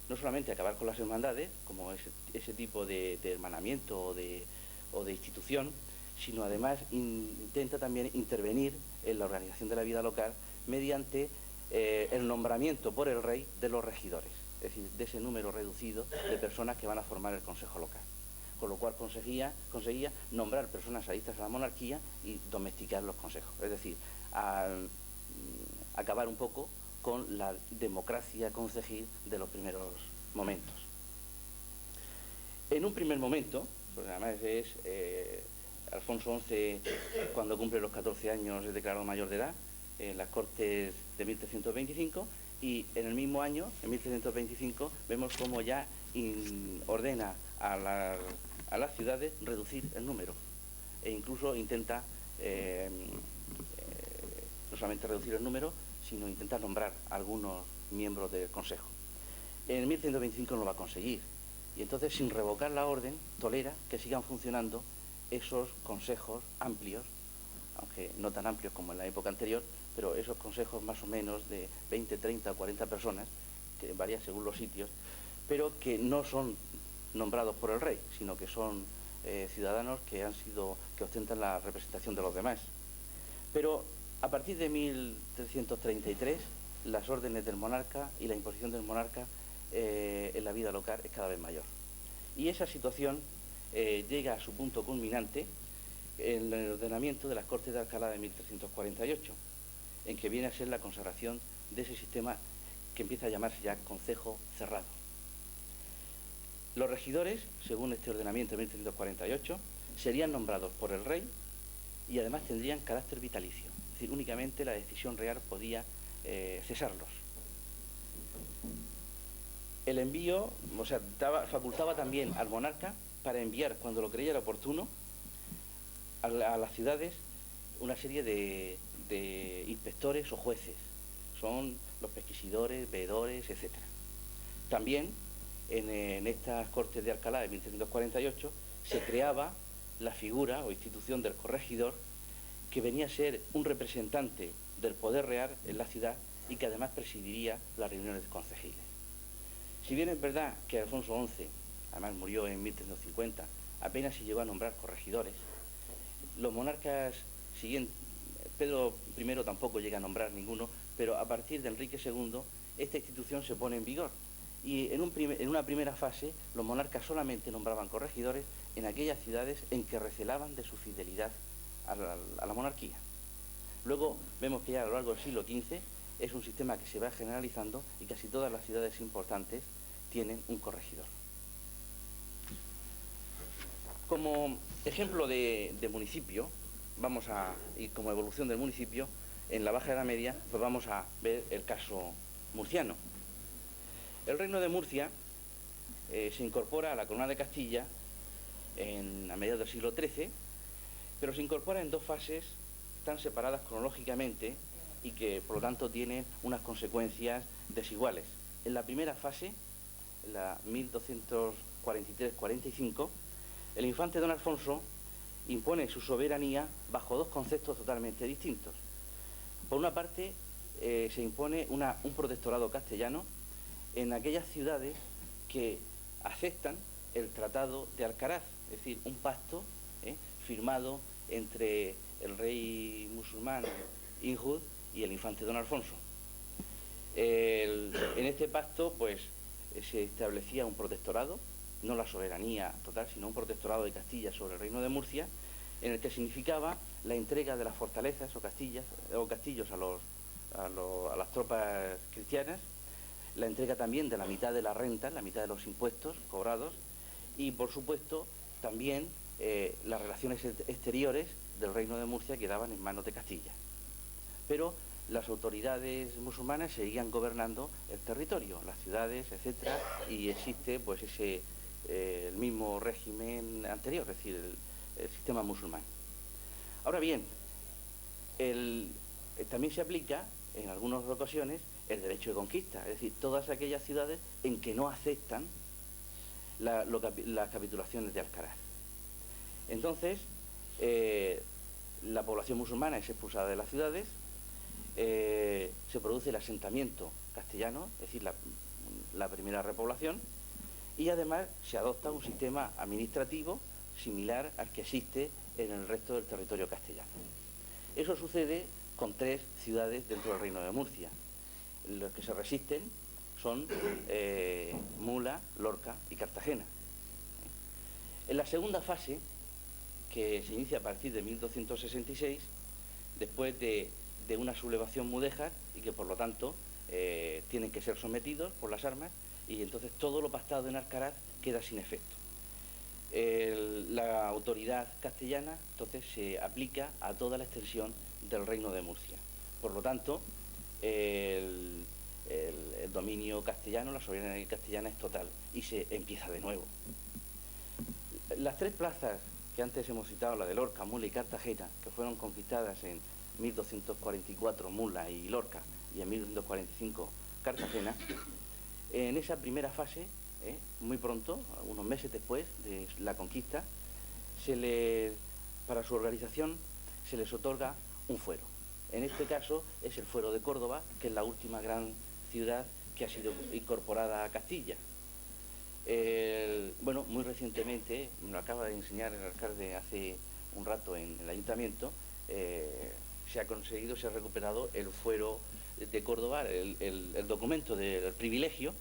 no solamente acabar con las hermandades, como ese tipo de hermanamiento o de institución, sino además intenta también intervenir en la organización de la vida local mediante el nombramiento por el rey de los regidores, es decir, de ese número reducido de personas que van a formar el consejo local. Con lo cual conseguía nombrar personas adictas a la monarquía y domesticar los consejos, es decir, acabar un poco con la democracia concejil de los primeros momentos. En un primer momento, pues además es Alfonso XI, cuando cumple los 14 años, es declarado mayor de edad en las Cortes de 1325, y en el mismo año, en 1325, vemos cómo ya ordena a las ciudades reducir el número, e incluso intenta no solamente reducir el número, sino intenta nombrar a algunos miembros del Consejo. En 1125 no lo va a conseguir, y entonces, sin revocar la orden, tolera que sigan funcionando esos consejos amplios, aunque no tan amplios como en la época anterior, pero esos consejos más o menos de 20, 30 o 40 personas, que varía según los sitios, pero que no son nombrados por el rey, sino que son ciudadanos que ostentan la representación de los demás. Pero a partir de 1333, las órdenes del monarca y la imposición del monarca en la vida local es cada vez mayor. Y esa situación llega a su punto culminante en el ordenamiento de las Cortes de Alcalá de 1348, en que viene a ser la consagración de ese sistema que empieza a llamarse ya Concejo Cerrado. Los regidores, según este ordenamiento de 1348, serían nombrados por el rey y además tendrían carácter vitalicio, es decir, únicamente la decisión real podía cesarlos. El envío, o sea, facultaba también al monarca para enviar, cuando lo creyera oportuno, a las ciudades una serie de inspectores o jueces. Son los pesquisidores, veedores, etc. También en estas Cortes de Alcalá de 1348 se creaba la figura o institución del corregidor, que venía a ser un representante del poder real en la ciudad y que además presidiría las reuniones concejiles. Si bien es verdad que Alfonso XI, además murió en 1350, apenas se llegó a nombrar corregidores, los monarcas siguientes, Pedro I tampoco llega a nombrar ninguno, pero a partir de Enrique II esta institución se pone en vigor. Y en una primera fase los monarcas solamente nombraban corregidores en aquellas ciudades en que recelaban de su fidelidad a la monarquía. Luego vemos que ya a lo largo del siglo XV es un sistema que se va generalizando y casi todas las ciudades importantes tienen un corregidor. Como ejemplo de municipio, y como evolución del municipio, en la Baja Edad Media, pues vamos a ver el caso murciano. El Reino de Murcia se incorpora a la Corona de Castilla a mediados del siglo XIII, pero se incorpora en dos fases tan separadas cronológicamente y que, por lo tanto, tienen unas consecuencias desiguales. En la primera fase, la 1243-45, el infante don Alfonso impone su soberanía bajo dos conceptos totalmente distintos. Por una parte, se impone un protectorado castellano en aquellas ciudades que aceptan el Tratado de Alcaraz, es decir, un pacto firmado entre el rey musulmán Injud y el infante don Alfonso. En este pacto, pues, se establecía un protectorado, no la soberanía total, sino un protectorado de Castilla sobre el Reino de Murcia, en el que significaba la entrega de las fortalezas o castillos a las tropas cristianas, la entrega también de la mitad de la renta, la mitad de los impuestos cobrados, y por supuesto también las relaciones exteriores del Reino de Murcia quedaban en manos de Castilla. Pero las autoridades musulmanas seguían gobernando el territorio, las ciudades, etcétera, y existe pues el mismo régimen anterior, es decir, el sistema musulmán. Ahora bien, también se aplica en algunas ocasiones el derecho de conquista, es decir, todas aquellas ciudades en que no aceptan las capitulaciones de Alcaraz. Entonces, la población musulmana es expulsada de las ciudades, se produce el asentamiento castellano, es decir, la primera repoblación, y además se adopta un sistema administrativo similar al que existe en el resto del territorio castellano. Eso sucede con 3 ciudades dentro del Reino de Murcia. Los que se resisten son Mula, Lorca y Cartagena. En la segunda fase, que se inicia a partir de 1266, después de una sublevación mudéjar y que por lo tanto tienen que ser sometidos por las armas, y entonces todo lo pactado en Alcaraz queda sin efecto. La autoridad castellana entonces se aplica a toda la extensión del Reino de Murcia. Por lo tanto, el dominio castellano, la soberanía castellana es total y se empieza de nuevo. Las 3 plazas que antes hemos citado, la de Lorca, Mula y Cartagena, que fueron conquistadas en 1244 Mula y Lorca y en 1245 Cartagena, en esa primera fase, muy pronto, unos meses después de la conquista, para su organización se les otorga un fuero. En este caso es el fuero de Córdoba, que es la última gran ciudad que ha sido incorporada a Castilla. Bueno, muy recientemente, me lo acaba de enseñar el alcalde hace un rato en el ayuntamiento, se ha recuperado el fuero de Córdoba, el documento del privilegio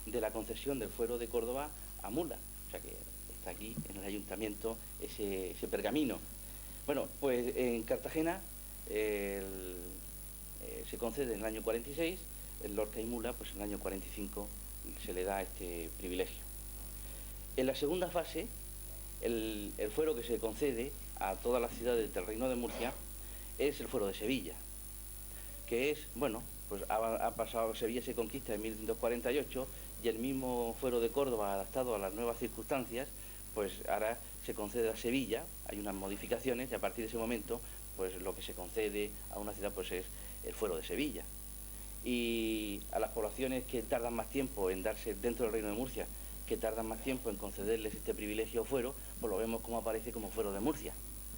de la concesión del fuero de Córdoba a Mula. O sea que está aquí en el ayuntamiento ese pergamino. Bueno, pues en Cartagena se concede en el año 46, en Lorca y Mula, pues en el año 45 se le da este privilegio. En la segunda fase, el fuero que se concede a todas las ciudades del Reino de Murcia es el fuero de Sevilla, que es, bueno, pues ha pasado, Sevilla se conquista en 1248 y el mismo fuero de Córdoba, adaptado a las nuevas circunstancias, pues ahora se concede a Sevilla, hay unas modificaciones y a partir de ese momento, pues lo que se concede a una ciudad pues es el fuero de Sevilla. Y a las poblaciones que tardan más tiempo en darse dentro del Reino de Murcia, que tardan más tiempo en concederles este privilegio o fuero, pues lo vemos como aparece como fuero de Murcia.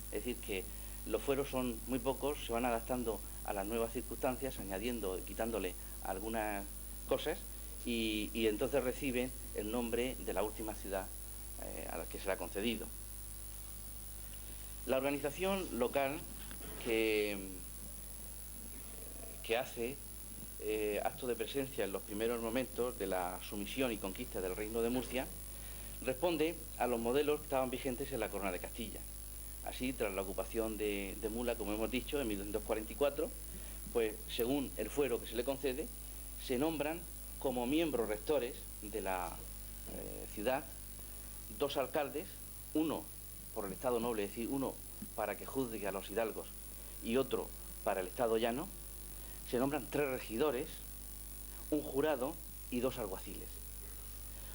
Es decir, que los fueros son muy pocos, se van adaptando a las nuevas circunstancias, añadiendo, quitándole algunas cosas, y entonces reciben el nombre de la última ciudad a la que se le ha concedido. La organización local que hace acto de presencia en los primeros momentos de la sumisión y conquista del Reino de Murcia responde a los modelos que estaban vigentes en la Corona de Castilla. Así, tras la ocupación de Mula, como hemos dicho, en 1244, pues según el fuero que se le concede, se nombran como miembros rectores de la ciudad 2 alcaldes, uno por el Estado Noble, es decir, uno para que juzgue a los hidalgos y otro para el Estado Llano. Se nombran 3 regidores, un jurado y 2 alguaciles.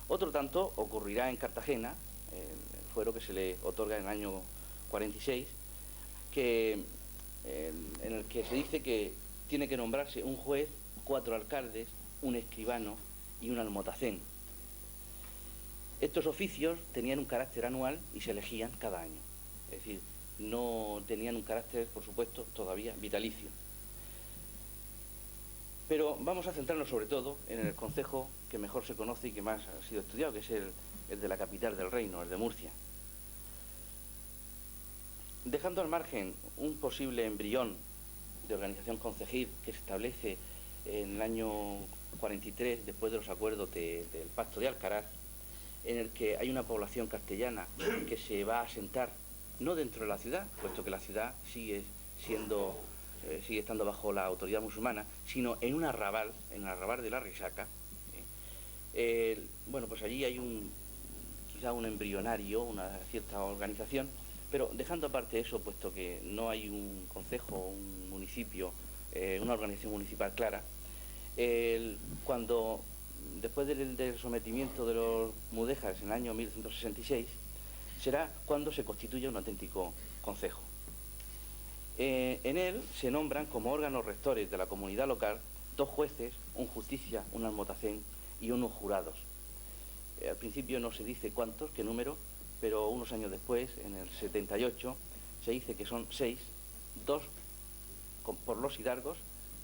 Otro tanto ocurrirá en Cartagena, el fuero que se le otorga en el año 46, en el que se dice que tiene que nombrarse un juez, 4 alcaldes, un escribano y un almotacén. Estos oficios tenían un carácter anual y se elegían cada año. Es decir, no tenían un carácter, por supuesto, todavía vitalicio. Pero vamos a centrarnos sobre todo en el concejo que mejor se conoce y que más ha sido estudiado, que es el de la capital del reino, el de Murcia. Dejando al margen un posible embrión de organización concejil que se establece en el año 43, después de los acuerdos del Pacto de Alcaraz, en el que hay una población castellana que se va a asentar no dentro de la ciudad, puesto que la ciudad sigue estando bajo la autoridad musulmana, sino en un arrabal, en el arrabal de la Risaca. Bueno, pues allí hay quizá un embrionario, una cierta organización, pero dejando aparte eso, puesto que no hay un concejo, un municipio una organización municipal clara. Después del sometimiento de los mudéjares en el año 1166, será cuando se constituye un auténtico concejo. En él se nombran como órganos rectores de la comunidad local 2 jueces, un justicia, un almotacén y unos jurados. Al principio no se dice cuántos, qué número, pero unos años después, en el 78, se dice que son 6, 2 por los hidalgos,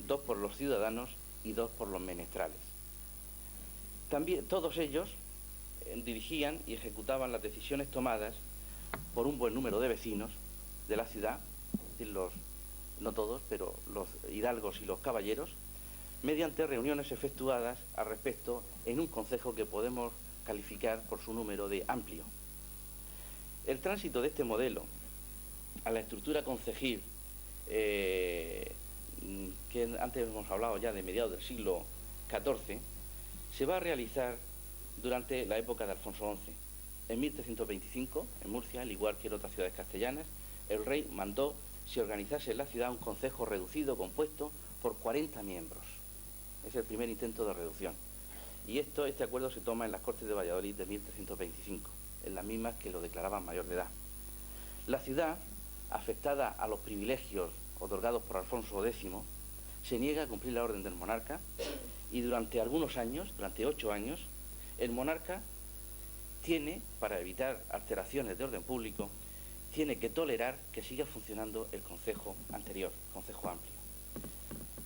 2 por los ciudadanos y 2 por los menestrales. También todos ellos dirigían y ejecutaban las decisiones tomadas por un buen número de vecinos de la ciudad, es decir, no todos, pero los hidalgos y los caballeros, mediante reuniones efectuadas al respecto en un concejo que podemos calificar por su número de amplio. El tránsito de este modelo a la estructura concejil, que antes hemos hablado ya de mediados del siglo XIV, se va a realizar durante la época de Alfonso XI. En 1325, en Murcia, al igual que en otras ciudades castellanas, el rey mandó se organizase en la ciudad un concejo reducido compuesto por 40 miembros. Es el primer intento de reducción. Y este acuerdo se toma en las Cortes de Valladolid de 1325, en las mismas que lo declaraban mayor de edad. La ciudad, afectada a los privilegios otorgados por Alfonso X, se niega a cumplir la orden del monarca y durante algunos años, durante 8 años, el monarca tiene, para evitar alteraciones de orden público, tiene que tolerar que siga funcionando el concejo anterior, concejo amplio.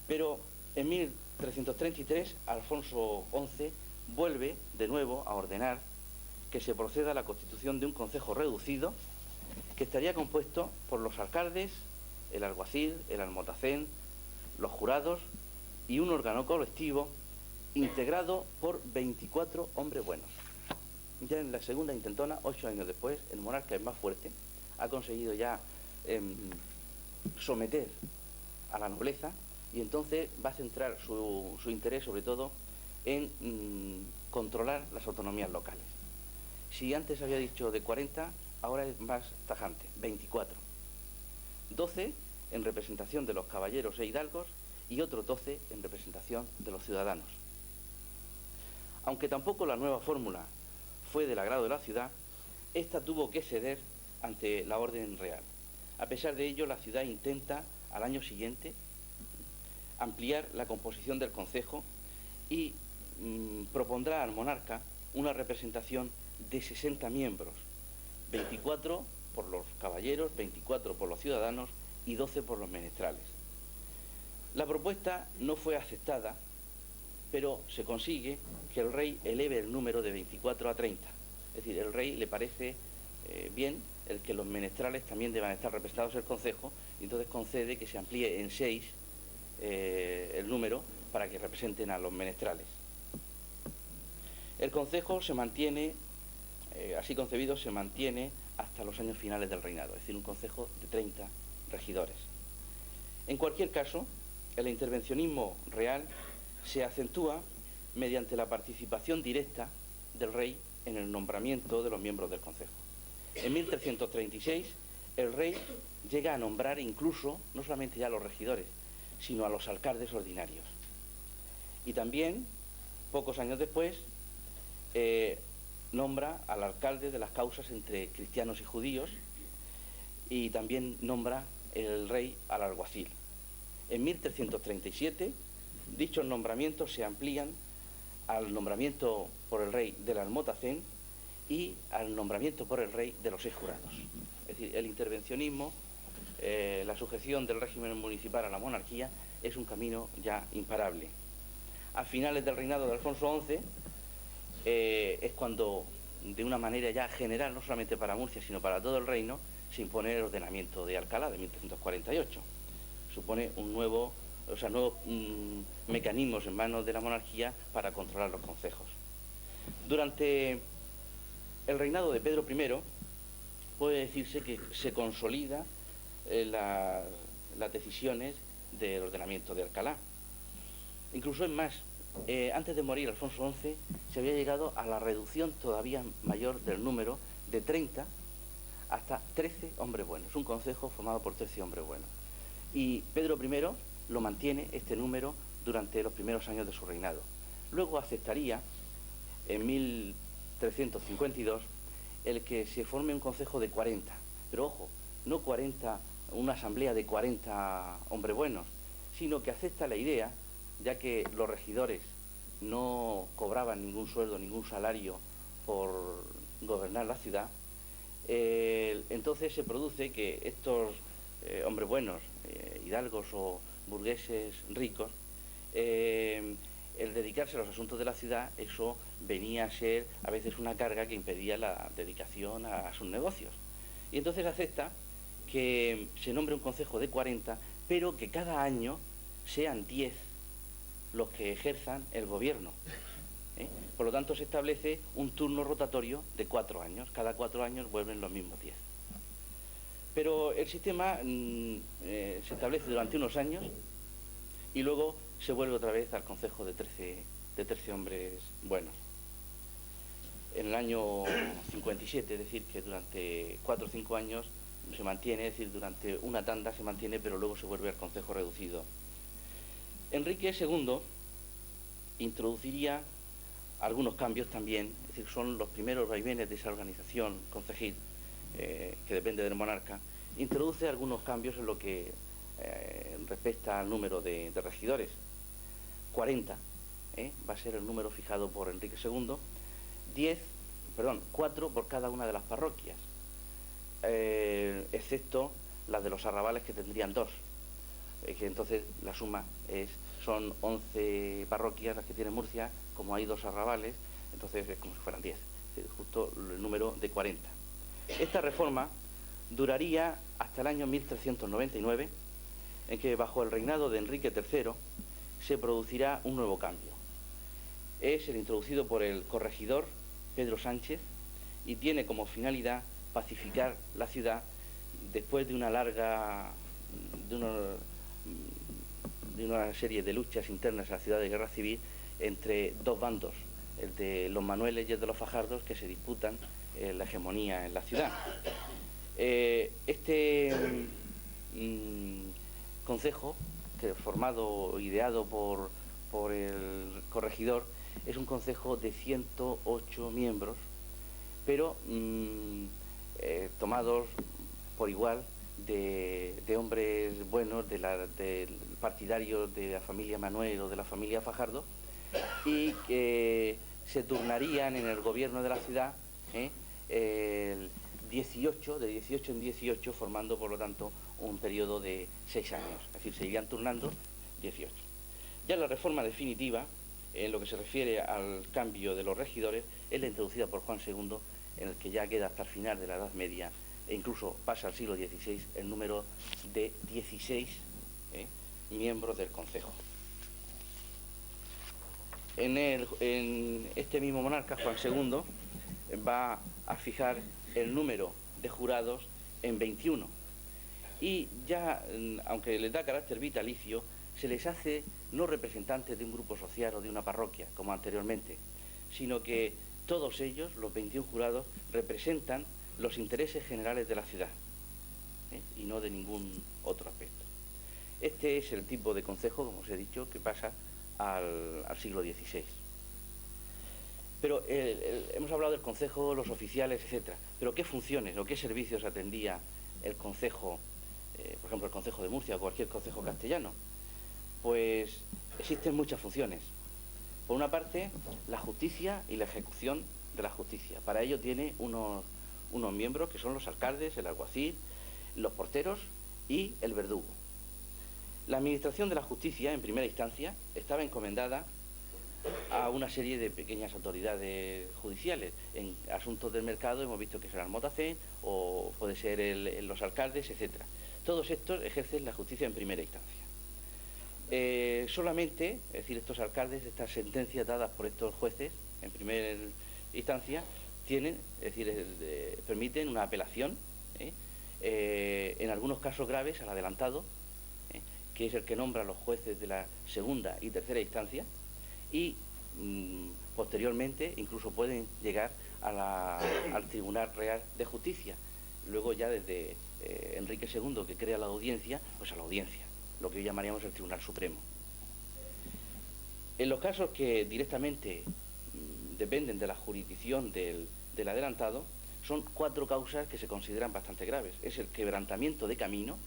Pero en 1333, Alfonso XI vuelve de nuevo a ordenar que se proceda a la constitución de un concejo reducido que estaría compuesto por los alcaldes, el alguacil, el almotacén, los jurados y un órgano colectivo integrado por 24 hombres buenos. Ya en la segunda intentona, 8 años después, el monarca es más fuerte, ha conseguido ya someter a la nobleza y entonces va a centrar su interés sobre todo en controlar las autonomías locales. Si antes había dicho de 40, ahora es más tajante, 24. 12 en representación de los caballeros e hidalgos y otros 12 en representación de los ciudadanos. Aunque tampoco la nueva fórmula fue del agrado de la ciudad, esta tuvo que ceder ante la orden real. A pesar de ello, la ciudad intenta, al año siguiente, ampliar la composición del concejo y propondrá al monarca una representación de 60 miembros, 24 por los caballeros, 24 por los ciudadanos y 12 por los menestrales. La propuesta no fue aceptada, pero se consigue que el rey eleve el número de 24 a 30. Es decir, el rey le parece bien el que los menestrales también deban estar representados en el concejo y entonces concede que se amplíe en 6 el número para que representen a los menestrales. El concejo se mantiene, así concebido, se mantiene hasta los años finales del reinado, es decir, un concejo de 30 regidores. En cualquier caso, el intervencionismo real se acentúa mediante la participación directa del rey en el nombramiento de los miembros del concejo. En 1336, el rey llega a nombrar incluso, no solamente ya a los regidores, sino a los alcaldes ordinarios. Y también, pocos años después, nombra al alcalde de las causas entre cristianos y judíos y también nombra el rey al alguacil. En 1337, dichos nombramientos se amplían al nombramiento por el rey del almotacén y al nombramiento por el rey de los 6 jurados. Es decir, el intervencionismo, la sujeción del régimen municipal a la monarquía es un camino ya imparable. A finales del reinado de Alfonso XI es cuando, de una manera ya general, no solamente para Murcia, sino para todo el reino, se impone el ordenamiento de Alcalá de 1348. Supone nuevos mecanismos en manos de la monarquía para controlar los concejos. Durante el reinado de Pedro I puede decirse que se consolida las decisiones del ordenamiento de Alcalá. Incluso es más, antes de morir Alfonso XI se había llegado a la reducción todavía mayor del número de 30 hasta 13 hombres buenos, un concejo formado por 13 hombres buenos. Y Pedro I lo mantiene este número durante los primeros años de su reinado. Luego aceptaría, en 1352, el que se forme un concejo de 40, pero ojo, no 40, una asamblea de 40 hombres buenos, sino que acepta la idea, ya que los regidores no cobraban ningún sueldo, ningún salario por gobernar la ciudad. Entonces se produce que estos hombres buenos, hidalgos o burgueses ricos, el dedicarse a los asuntos de la ciudad, eso venía a ser a veces una carga que impedía la dedicación a sus negocios. Y entonces acepta que se nombre un concejo de 40, pero que cada año sean 10 los que ejerzan el gobierno. Por lo tanto, se establece un turno rotatorio de 4 años. Cada 4 años vuelven los mismos 10. Pero el sistema se establece durante unos años y luego se vuelve otra vez al concejo de 13 hombres buenos. En el año 57, es decir, que durante 4 o 5 años se mantiene, es decir, durante una tanda se mantiene, pero luego se vuelve al concejo reducido. Enrique II introduciría algunos cambios también, es decir, son los primeros vaivenes de esa organización concejil, que depende del monarca, introduce algunos cambios en lo que respecta al número de regidores. 40 va a ser el número fijado por Enrique II, 4 por cada una de las parroquias, excepto las de los arrabales, que tendrían 2, que entonces la suma son 11 parroquias las que tiene Murcia, como hay 2 arrabales, entonces es como si fueran 10, es decir, justo el número de 40. Esta reforma duraría hasta el año 1399, en que bajo el reinado de Enrique III se producirá un nuevo cambio. Es el introducido por el corregidor Pedro Sánchez y tiene como finalidad pacificar la ciudad después de una serie de luchas internas en la ciudad, de guerra civil entre 2 bandos, el de los Manueles y el de los Fajardos, que se disputan la hegemonía en la ciudad. Este concejo, ideado por el corregidor, es un concejo de 108 miembros, pero tomados por igual de hombres buenos, partidarios de la familia Manuel o de la familia Fajardo, y que se turnarían en el gobierno de la ciudad de 18 en 18, formando por lo tanto un periodo de 6 años, es decir, se irían turnando 18. Ya la reforma definitiva, en lo que se refiere al cambio de los regidores, es la introducida por Juan II, en el que ya queda hasta el final de la Edad Media, e incluso pasa al siglo XVI, el número de 16 miembros del concejo. En este mismo monarca, Juan II, va a fijar el número de jurados en 21. Y ya, aunque les da carácter vitalicio, se les hace no representantes de un grupo social o de una parroquia, como anteriormente, sino que todos ellos, los 21 jurados, representan los intereses generales de la ciudad, y no de ningún otro aspecto. Este es el tipo de concejo, como os he dicho, que pasa al siglo XVI. Pero hemos hablado del concejo, los oficiales, etc. Pero ¿qué funciones o qué servicios atendía el concejo, por ejemplo, el concejo de Murcia o cualquier concejo castellano? Pues existen muchas funciones. Por una parte, la justicia y la ejecución de la justicia. Para ello tiene unos miembros que son los alcaldes, el alguacil, los porteros y el verdugo. La administración de la justicia, en primera instancia, estaba encomendada a una serie de pequeñas autoridades judiciales. En asuntos del mercado hemos visto que será el Motacén, o puede ser los alcaldes, etc. Todos estos ejercen la justicia en primera instancia. Solamente, es decir, estos alcaldes, estas sentencias dadas por estos jueces en primera instancia, permiten una apelación, en algunos casos graves, al adelantado, que es el que nombra a los jueces de la segunda y tercera instancia, y posteriormente incluso pueden llegar al Tribunal Real de Justicia. Luego ya desde Enrique II, que crea la audiencia, pues a la audiencia. lo que hoy llamaríamos el Tribunal Supremo. En los casos que directamente dependen de la jurisdicción del adelantado, son 4 causas que se consideran bastante graves. Es el quebrantamiento de camino,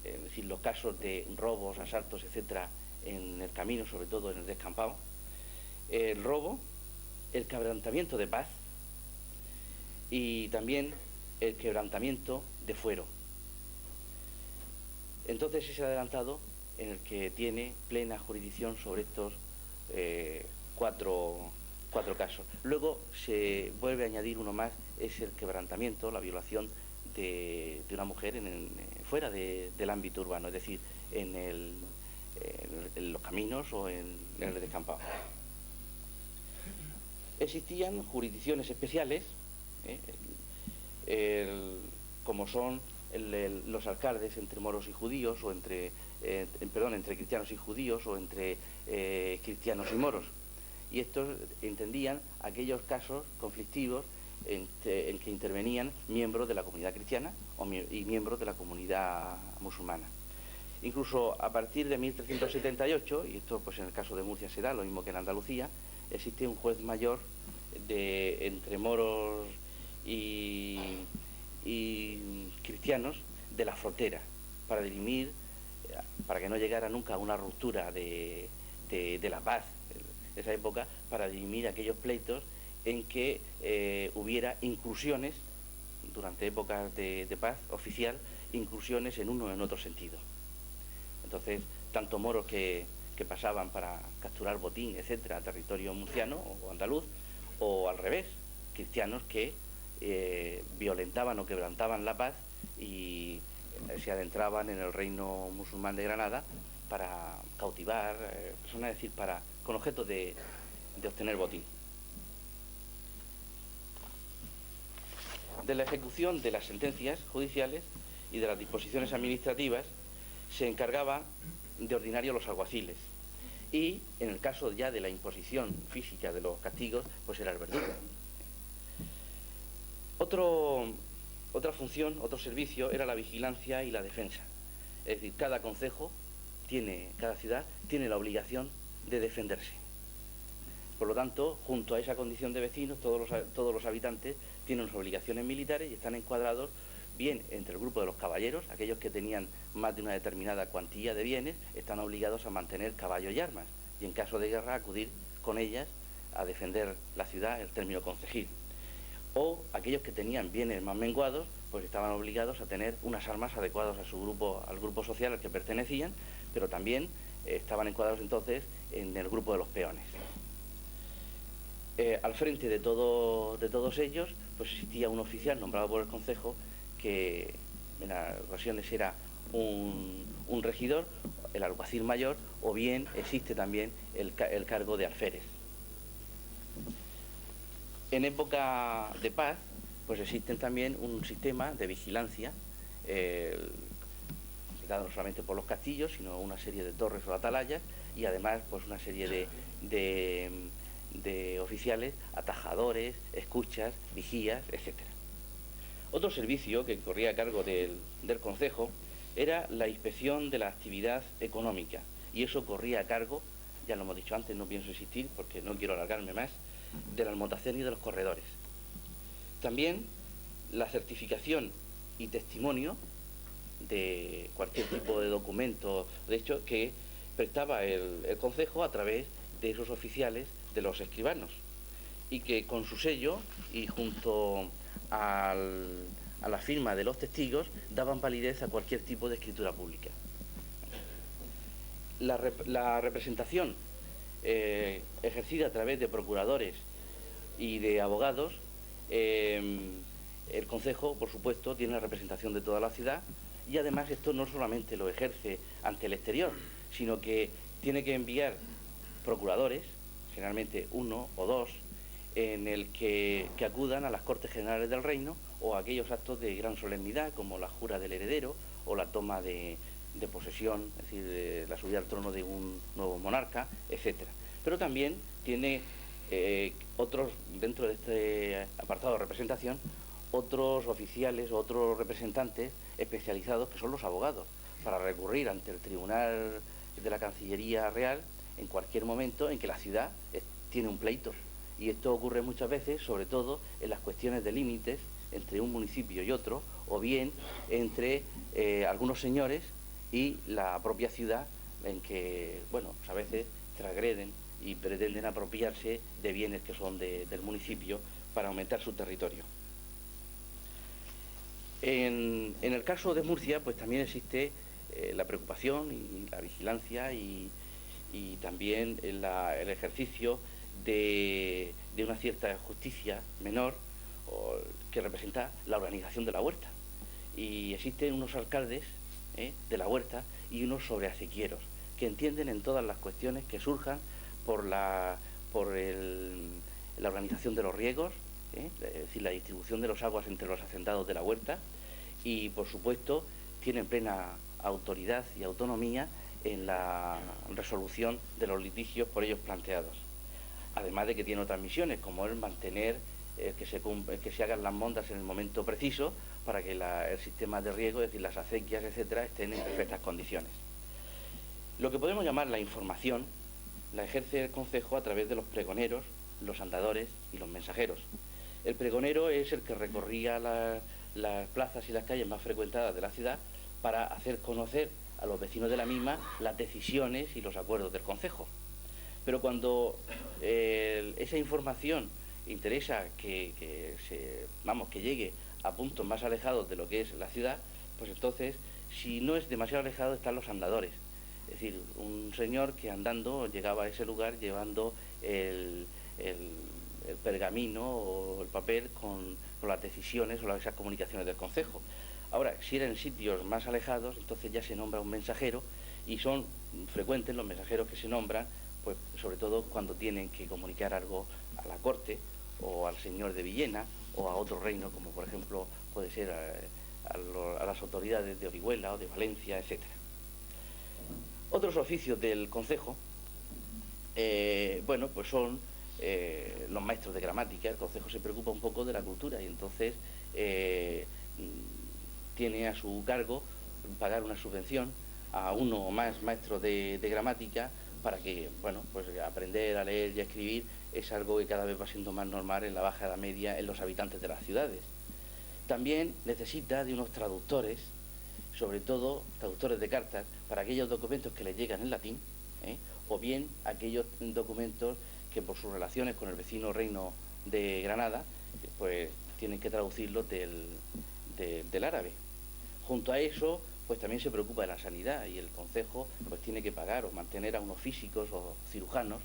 es decir, los casos de robos, asaltos, etcétera, en el camino, sobre todo en el descampado, el robo, el quebrantamiento de paz y también el quebrantamiento de fuero. Entonces es el adelantado en el que tiene plena jurisdicción sobre estos 4 casos. Luego se vuelve a añadir uno más, es el quebrantamiento, la violación de una mujer fuera del ámbito urbano, es decir, en los caminos o en el descampado. Existían jurisdicciones especiales, como son los alcaldes entre moros y judíos, o entre cristianos y judíos, o entre cristianos y moros. Y estos entendían aquellos casos conflictivos en que intervenían miembros de la comunidad cristiana y miembros de la comunidad musulmana. Incluso a partir de 1378, y esto pues en el caso de Murcia se da, lo mismo que en Andalucía, existe un juez mayor entre moros y cristianos de la frontera, para dirimir, para que no llegara nunca a una ruptura de la paz de esa época, para dirimir aquellos pleitos en que hubiera incursiones, durante épocas de paz oficial, incursiones en uno o en otro sentido. Entonces, tanto moros que pasaban para capturar botín, etcétera, a territorio murciano o andaluz, o al revés, cristianos que violentaban o quebrantaban la paz y se adentraban en el reino musulmán de Granada para cautivar personas, es decir, con objeto de obtener botín. De la ejecución de las sentencias judiciales y de las disposiciones administrativas se encargaba de ordinario los alguaciles, y en el caso ya de la imposición física de los castigos, pues era el verdugo. Otra función, otro servicio, era la vigilancia y la defensa. Es decir, cada concejo cada ciudad tiene la obligación de defenderse. Por lo tanto, junto a esa condición de vecinos, todos los habitantes tienen sus obligaciones militares y están encuadrados bien entre el grupo de los caballeros. Aquellos que tenían más de una determinada cuantía de bienes están obligados a mantener caballos y armas, y en caso de guerra acudir con ellas a defender la ciudad, el término concejil. O aquellos que tenían bienes más menguados, pues estaban obligados a tener unas armas adecuadas a al grupo social al que pertenecían, pero también estaban encuadrados entonces en el grupo de los peones. Al frente de todos ellos, pues existía un oficial nombrado por el concejo, que en las ocasiones era un regidor, el alguacil mayor, o bien existe también el cargo de alférez. En época de paz, pues existen también un sistema de vigilancia, dado no solamente por los castillos, sino una serie de torres o atalayas, y además pues una serie de oficiales, atajadores, escuchas, vigías, etcétera. Otro servicio que corría a cargo del concejo era la inspección de la actividad económica, y eso corría a cargo, ya lo hemos dicho antes, no pienso insistir porque no quiero alargarme más, de la almotación y de los corredores. También la certificación y testimonio de cualquier tipo de documento, de hecho, que prestaba el concejo a través de esos oficiales, de los escribanos, y que con su sello y junto a la firma de los testigos daban validez a cualquier tipo de escritura pública. La representación ejercida a través de procuradores y de abogados, el concejo, por supuesto, tiene la representación de toda la ciudad, y además esto no solamente lo ejerce ante el exterior, sino que tiene que enviar procuradores, generalmente 1 o 2, en el que acudan a las Cortes Generales del Reino o a aquellos actos de gran solemnidad, como la jura del heredero o la toma de posesión, es decir, de la subida al trono de un nuevo monarca, etcétera. Pero también tiene otros, dentro de este apartado de representación, otros oficiales, otros representantes especializados, que son los abogados. para recurrir ante el Tribunal de la Cancillería Real en cualquier momento en que la ciudad tiene un pleito. Y esto ocurre muchas veces, sobre todo en las cuestiones de límites entre un municipio y otro, o bien entre algunos señores y la propia ciudad, en que, bueno, pues a veces transgreden y pretenden apropiarse de bienes que son del municipio para aumentar su territorio. En el caso de Murcia, pues también existe la preocupación y la vigilancia y también el ejercicio de una cierta justicia menor que representa la organización de la huerta. Y existen unos alcaldes de la huerta y unos sobreasequieros que entienden en todas las cuestiones que surjan por la organización de los riegos, es decir, la distribución de los aguas entre los hacendados de la huerta, y por supuesto tienen plena autoridad y autonomía en la resolución de los litigios por ellos planteados. Además de que tiene otras misiones, como el mantener que se hagan las mondas en el momento preciso para que el sistema de riego, es decir, las acequias, etcétera, estén en perfectas condiciones. Lo que podemos llamar la información la ejerce el concejo a través de los pregoneros, los andadores y los mensajeros. El pregonero es el que recorría las plazas y las calles más frecuentadas de la ciudad para hacer conocer a los vecinos de la misma las decisiones y los acuerdos del concejo. Pero cuando esa información interesa que llegue a puntos más alejados de lo que es la ciudad, pues entonces, si no es demasiado alejado, están los andadores. Es decir, un señor que andando llegaba a ese lugar llevando el pergamino o el papel con las decisiones o esas comunicaciones del concejo. Ahora, si eran sitios más alejados, entonces ya se nombra un mensajero, y son frecuentes los mensajeros que se nombran, pues sobre todo cuando tienen que comunicar algo a la corte o al señor de Villena o a otro reino, como por ejemplo puede ser a las autoridades de Orihuela o de Valencia, etcétera. Otros oficios del concejo, pues son los maestros de gramática. El concejo se preocupa un poco de la cultura y entonces tiene a su cargo pagar una subvención a uno o más maestros de gramática para que, pues aprender a leer y a escribir es algo que cada vez va siendo más normal en la Baja Edad Media en los habitantes de las ciudades. También necesita de unos traductores, sobre todo traductores de cartas, para aquellos documentos que le llegan en latín, o bien aquellos documentos que por sus relaciones con el vecino reino de Granada, pues tienen que traducirlos del árabe. Junto a eso, pues también se preocupa de la sanidad, y el concejo pues tiene que pagar o mantener a unos físicos o cirujanos,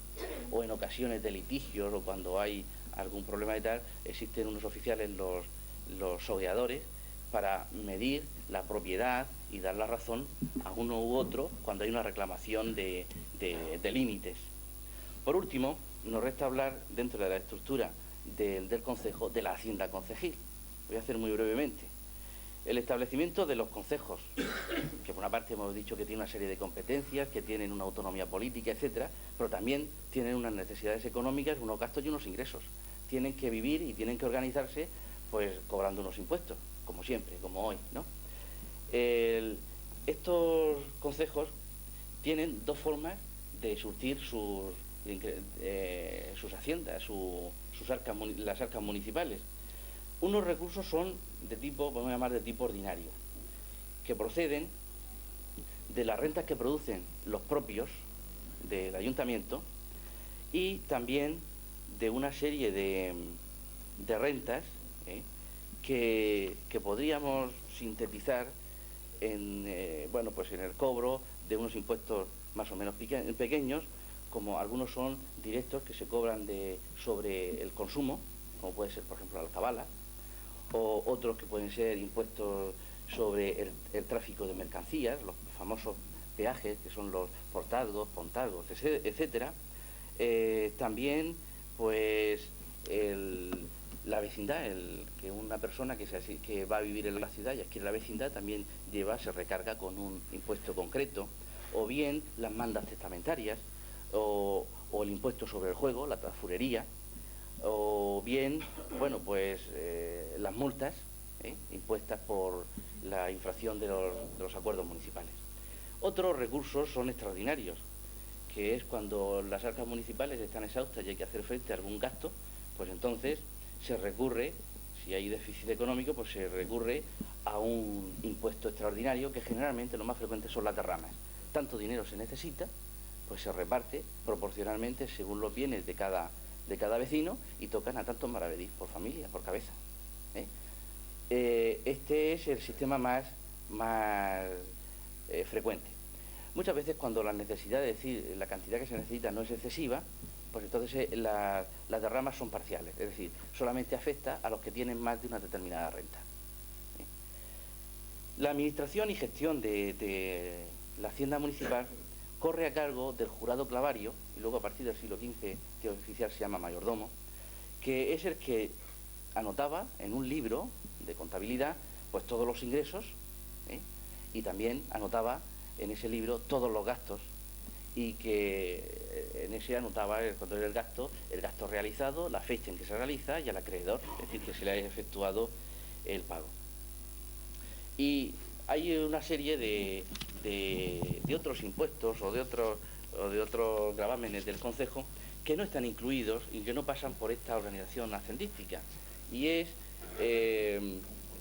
o en ocasiones de litigios o cuando hay algún problema y tal, existen unos oficiales, los sogueadores, para medir la propiedad y dar la razón a uno u otro cuando hay una reclamación de límites. Por último, nos resta hablar, dentro de la estructura del concejo, de la hacienda concejil. Voy a hacer muy brevemente. El establecimiento de los concejos, que por una parte hemos dicho que tiene una serie de competencias, que tienen una autonomía política, etcétera, pero también tienen unas necesidades económicas, unos gastos y unos ingresos. Tienen que vivir y tienen que organizarse, pues cobrando unos impuestos, como siempre, como hoy, ¿no? Estos concejos tienen dos formas de surtir sus haciendas, las arcas municipales. Unos recursos son de tipo, podemos llamar de tipo ordinario, que proceden de las rentas que producen los propios del ayuntamiento, y también de una serie de rentas que podríamos sintetizar en el cobro de unos impuestos más o menos pequeños, como algunos son directos que se cobran sobre el consumo, como puede ser por ejemplo la alcabala, o otros que pueden ser impuestos sobre el tráfico de mercancías, los famosos peajes, que son los portazgos, pontazgos, etcétera. También, pues, la vecindad, que una persona que va a vivir en la ciudad y adquiere la vecindad también se recarga con un impuesto concreto, o bien las mandas testamentarias, o el impuesto sobre el juego, la transfurería, o bien, las multas impuestas por la infracción de los acuerdos municipales. Otros recursos son extraordinarios, que es cuando las arcas municipales están exhaustas y hay que hacer frente a algún gasto, pues entonces se recurre, si hay déficit económico, pues se recurre a un impuesto extraordinario, que generalmente lo más frecuente son las derramas. Tanto dinero se necesita, pues se reparte proporcionalmente según los bienes de cada vecino y tocan a tantos maravedís por familia, por cabeza. Este es el sistema más frecuente. Muchas veces cuando la necesidad, es decir, la cantidad que se necesita no es excesiva, pues entonces las derramas son parciales, es decir, solamente afecta a los que tienen más de una determinada renta. La administración y gestión de la hacienda municipal corre a cargo del jurado clavario, y luego a partir del siglo XV, que oficial se llama mayordomo, que es el que anotaba en un libro de contabilidad pues todos los ingresos, y también anotaba en ese libro todos los gastos, y que en ese anotaba cuando era el gasto realizado, la fecha en que se realiza y al acreedor, es decir, que se le haya efectuado el pago. Y hay una serie de otros impuestos o de otros gravámenes del concejo que no están incluidos y que no pasan por esta organización hacendística. Y es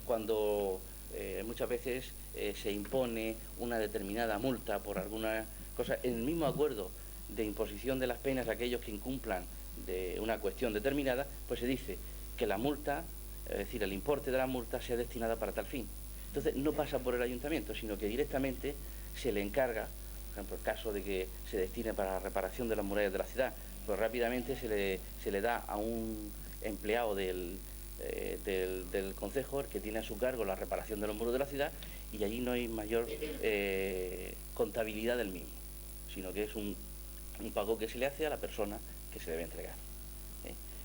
cuando muchas veces se impone una determinada multa por alguna cosa, en el mismo acuerdo de imposición de las penas a aquellos que incumplan de una cuestión determinada, pues se dice que la multa, es decir, el importe de la multa sea destinada para tal fin. Entonces no pasa por el ayuntamiento, sino que directamente se le encarga, por ejemplo, el caso de que se destine para la reparación de las murallas de la ciudad, pues rápidamente se le da a un empleado del concejo, el que tiene a su cargo la reparación de los muros de la ciudad, y allí no hay mayor contabilidad del mismo, sino que es un pago que se le hace a la persona que se debe entregar.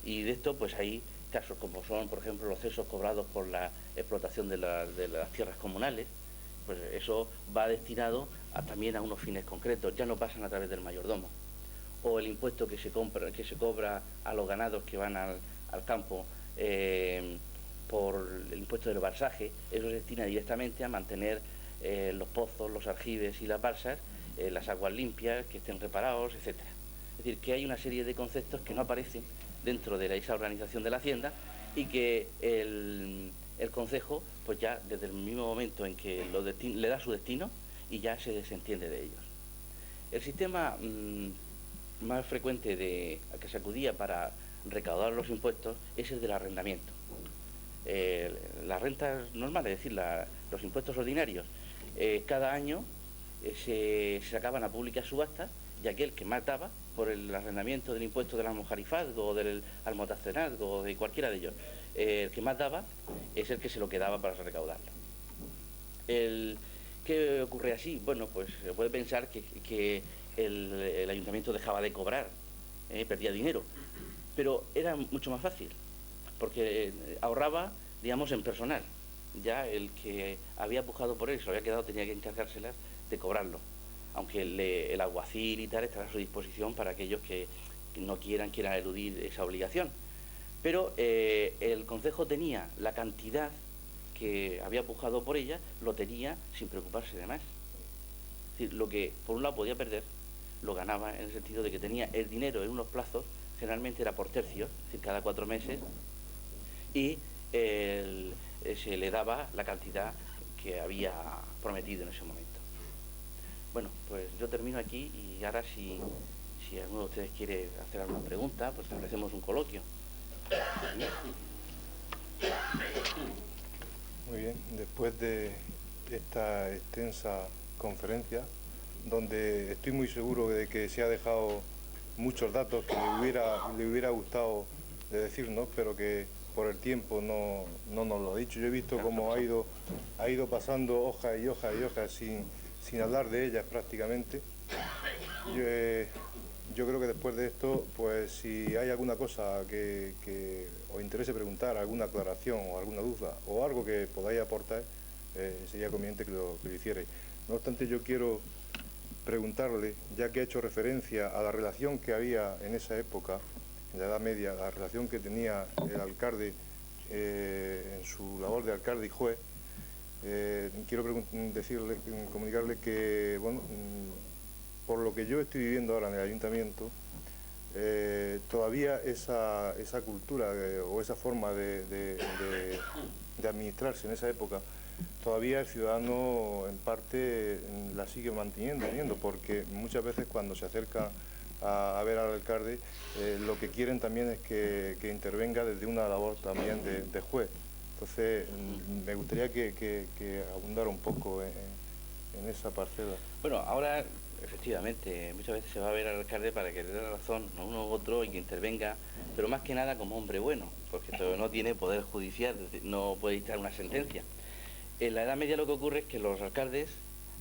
Y de esto pues hay casos como son, por ejemplo, los cesos cobrados por la explotación de las tierras comunales, pues eso va destinado también a unos fines concretos, ya no pasan a través del mayordomo. O el impuesto que se cobra a los ganados que van al campo por el impuesto del balsaje, eso se destina directamente a mantener los pozos, los aljibes y las balsas, las aguas limpias, que estén reparados, etcétera. Es decir, que hay una serie de conceptos que no aparecen dentro de esa organización de la hacienda y que el concejo, pues ya desde el mismo momento en que le da su destino y ya se desentiende de ellos. El sistema más frecuente a que se acudía para recaudar los impuestos es el del arrendamiento. Las rentas normales, es decir, los impuestos ordinarios, cada año se sacaban a públicas subastas y aquel que más daba por el arrendamiento del impuesto del almojarifazgo o del almotacenazgo o de cualquiera de ellos, el que más daba es el que se lo quedaba para recaudarlo. ¿Qué ocurre así? Bueno, pues se puede pensar que el ayuntamiento dejaba de cobrar, perdía dinero, pero era mucho más fácil, porque ahorraba, digamos, en personal. Ya el que había pujado por él, se lo había quedado, tenía que encargárselas de cobrarlo, aunque el alguacil y tal estará a su disposición para aquellos que no quieran eludir esa obligación. Pero el concejo tenía la cantidad que había pujado por ella, lo tenía sin preocuparse de más. Es decir, lo que por un lado podía perder, lo ganaba en el sentido de que tenía el dinero en unos plazos, generalmente era por tercios, es decir, cada 4 meses, y se le daba la cantidad que había prometido en ese momento. Bueno, pues yo termino aquí y ahora si alguno de ustedes quiere hacer alguna pregunta, pues establecemos un coloquio. Muy bien, después de esta extensa conferencia, donde estoy muy seguro de que se ha dejado muchos datos que le hubiera gustado de decirnos, pero que por el tiempo no nos lo ha dicho. Yo he visto cómo ha ido pasando hojas y hojas y hojas sin hablar de ellas prácticamente. Yo creo que después de esto, pues si hay alguna cosa que os interese preguntar, alguna aclaración o alguna duda o algo que podáis aportar, sería conveniente que lo hicierais. No obstante, yo quiero preguntarle, ya que ha hecho referencia a la relación que había en esa época, en la Edad Media, la relación que tenía el alcalde en su labor de alcalde y juez, quiero comunicarle que, bueno, por lo que yo estoy viviendo ahora en el ayuntamiento, todavía esa cultura o esa forma de administrarse en esa época, todavía el ciudadano en parte la sigue manteniendo, porque muchas veces cuando se acerca a ver al alcalde, lo que quieren también es que intervenga desde una labor también de juez. Entonces, me gustaría que abundara un poco en esa parcela. Bueno, ahora, efectivamente, muchas veces se va a ver al alcalde para que le dé la razón a uno u otro y que intervenga, pero más que nada como hombre bueno, porque no tiene poder judicial, no puede dictar una sentencia. En la Edad Media lo que ocurre es que los alcaldes,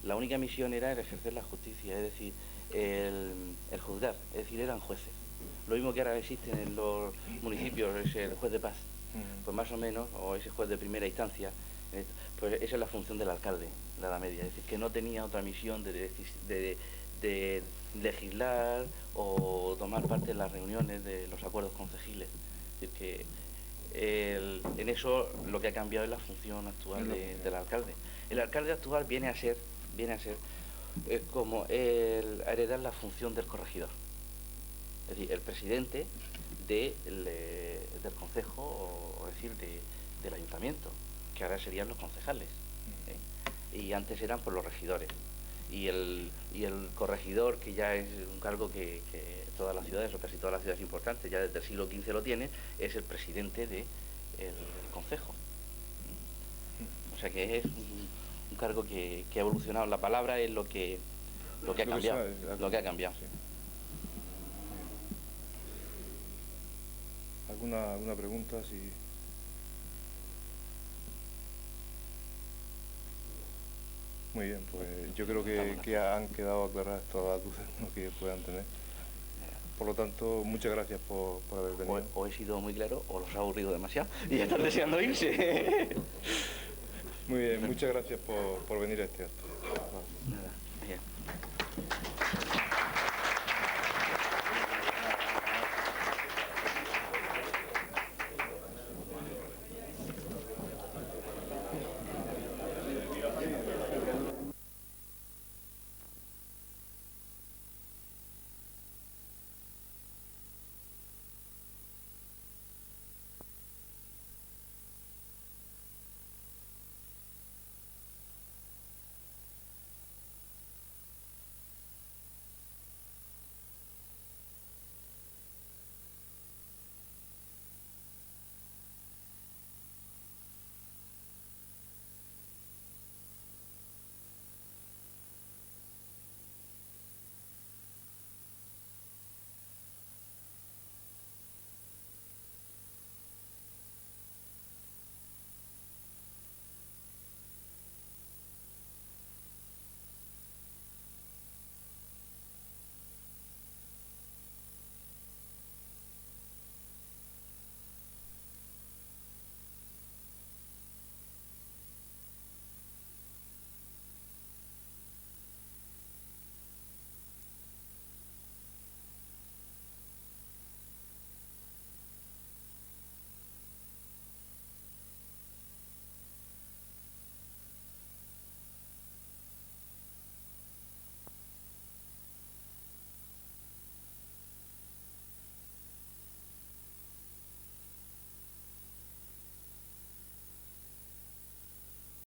la única misión era el ejercer la justicia, es decir, el juzgar, es decir, eran jueces. Lo mismo que ahora existe en los municipios, es el juez de paz, pues más o menos, o ese juez de primera instancia, pues esa es la función del alcalde en la Edad Media, es decir, que no tenía otra misión de legislar o tomar parte en las reuniones de los acuerdos concejiles. Es decir, que en eso lo que ha cambiado es la función actual del alcalde. El alcalde actual viene a ser como a heredar la función del corregidor, es decir, el presidente del concejo, o decir, del ayuntamiento, que ahora serían los concejales, y antes eran por los regidores. Y el corregidor, que ya es un cargo que todas las ciudades, o casi todas las ciudades importantes, ya desde el siglo XV lo tienen, es el presidente del concejo. O sea que es un cargo que ha evolucionado. La palabra es lo que ha cambiado. Lo que ha cambiado. Sí. ¿Alguna pregunta? Sí. Muy bien, pues yo creo que han quedado aclaradas todas las dudas, ¿no?, que puedan tener. Por lo tanto, muchas gracias por haber venido. O he sido muy claro, o los ha aburrido demasiado y ya están deseando irse. Muy bien, muchas gracias por venir a este acto. Nada, bien.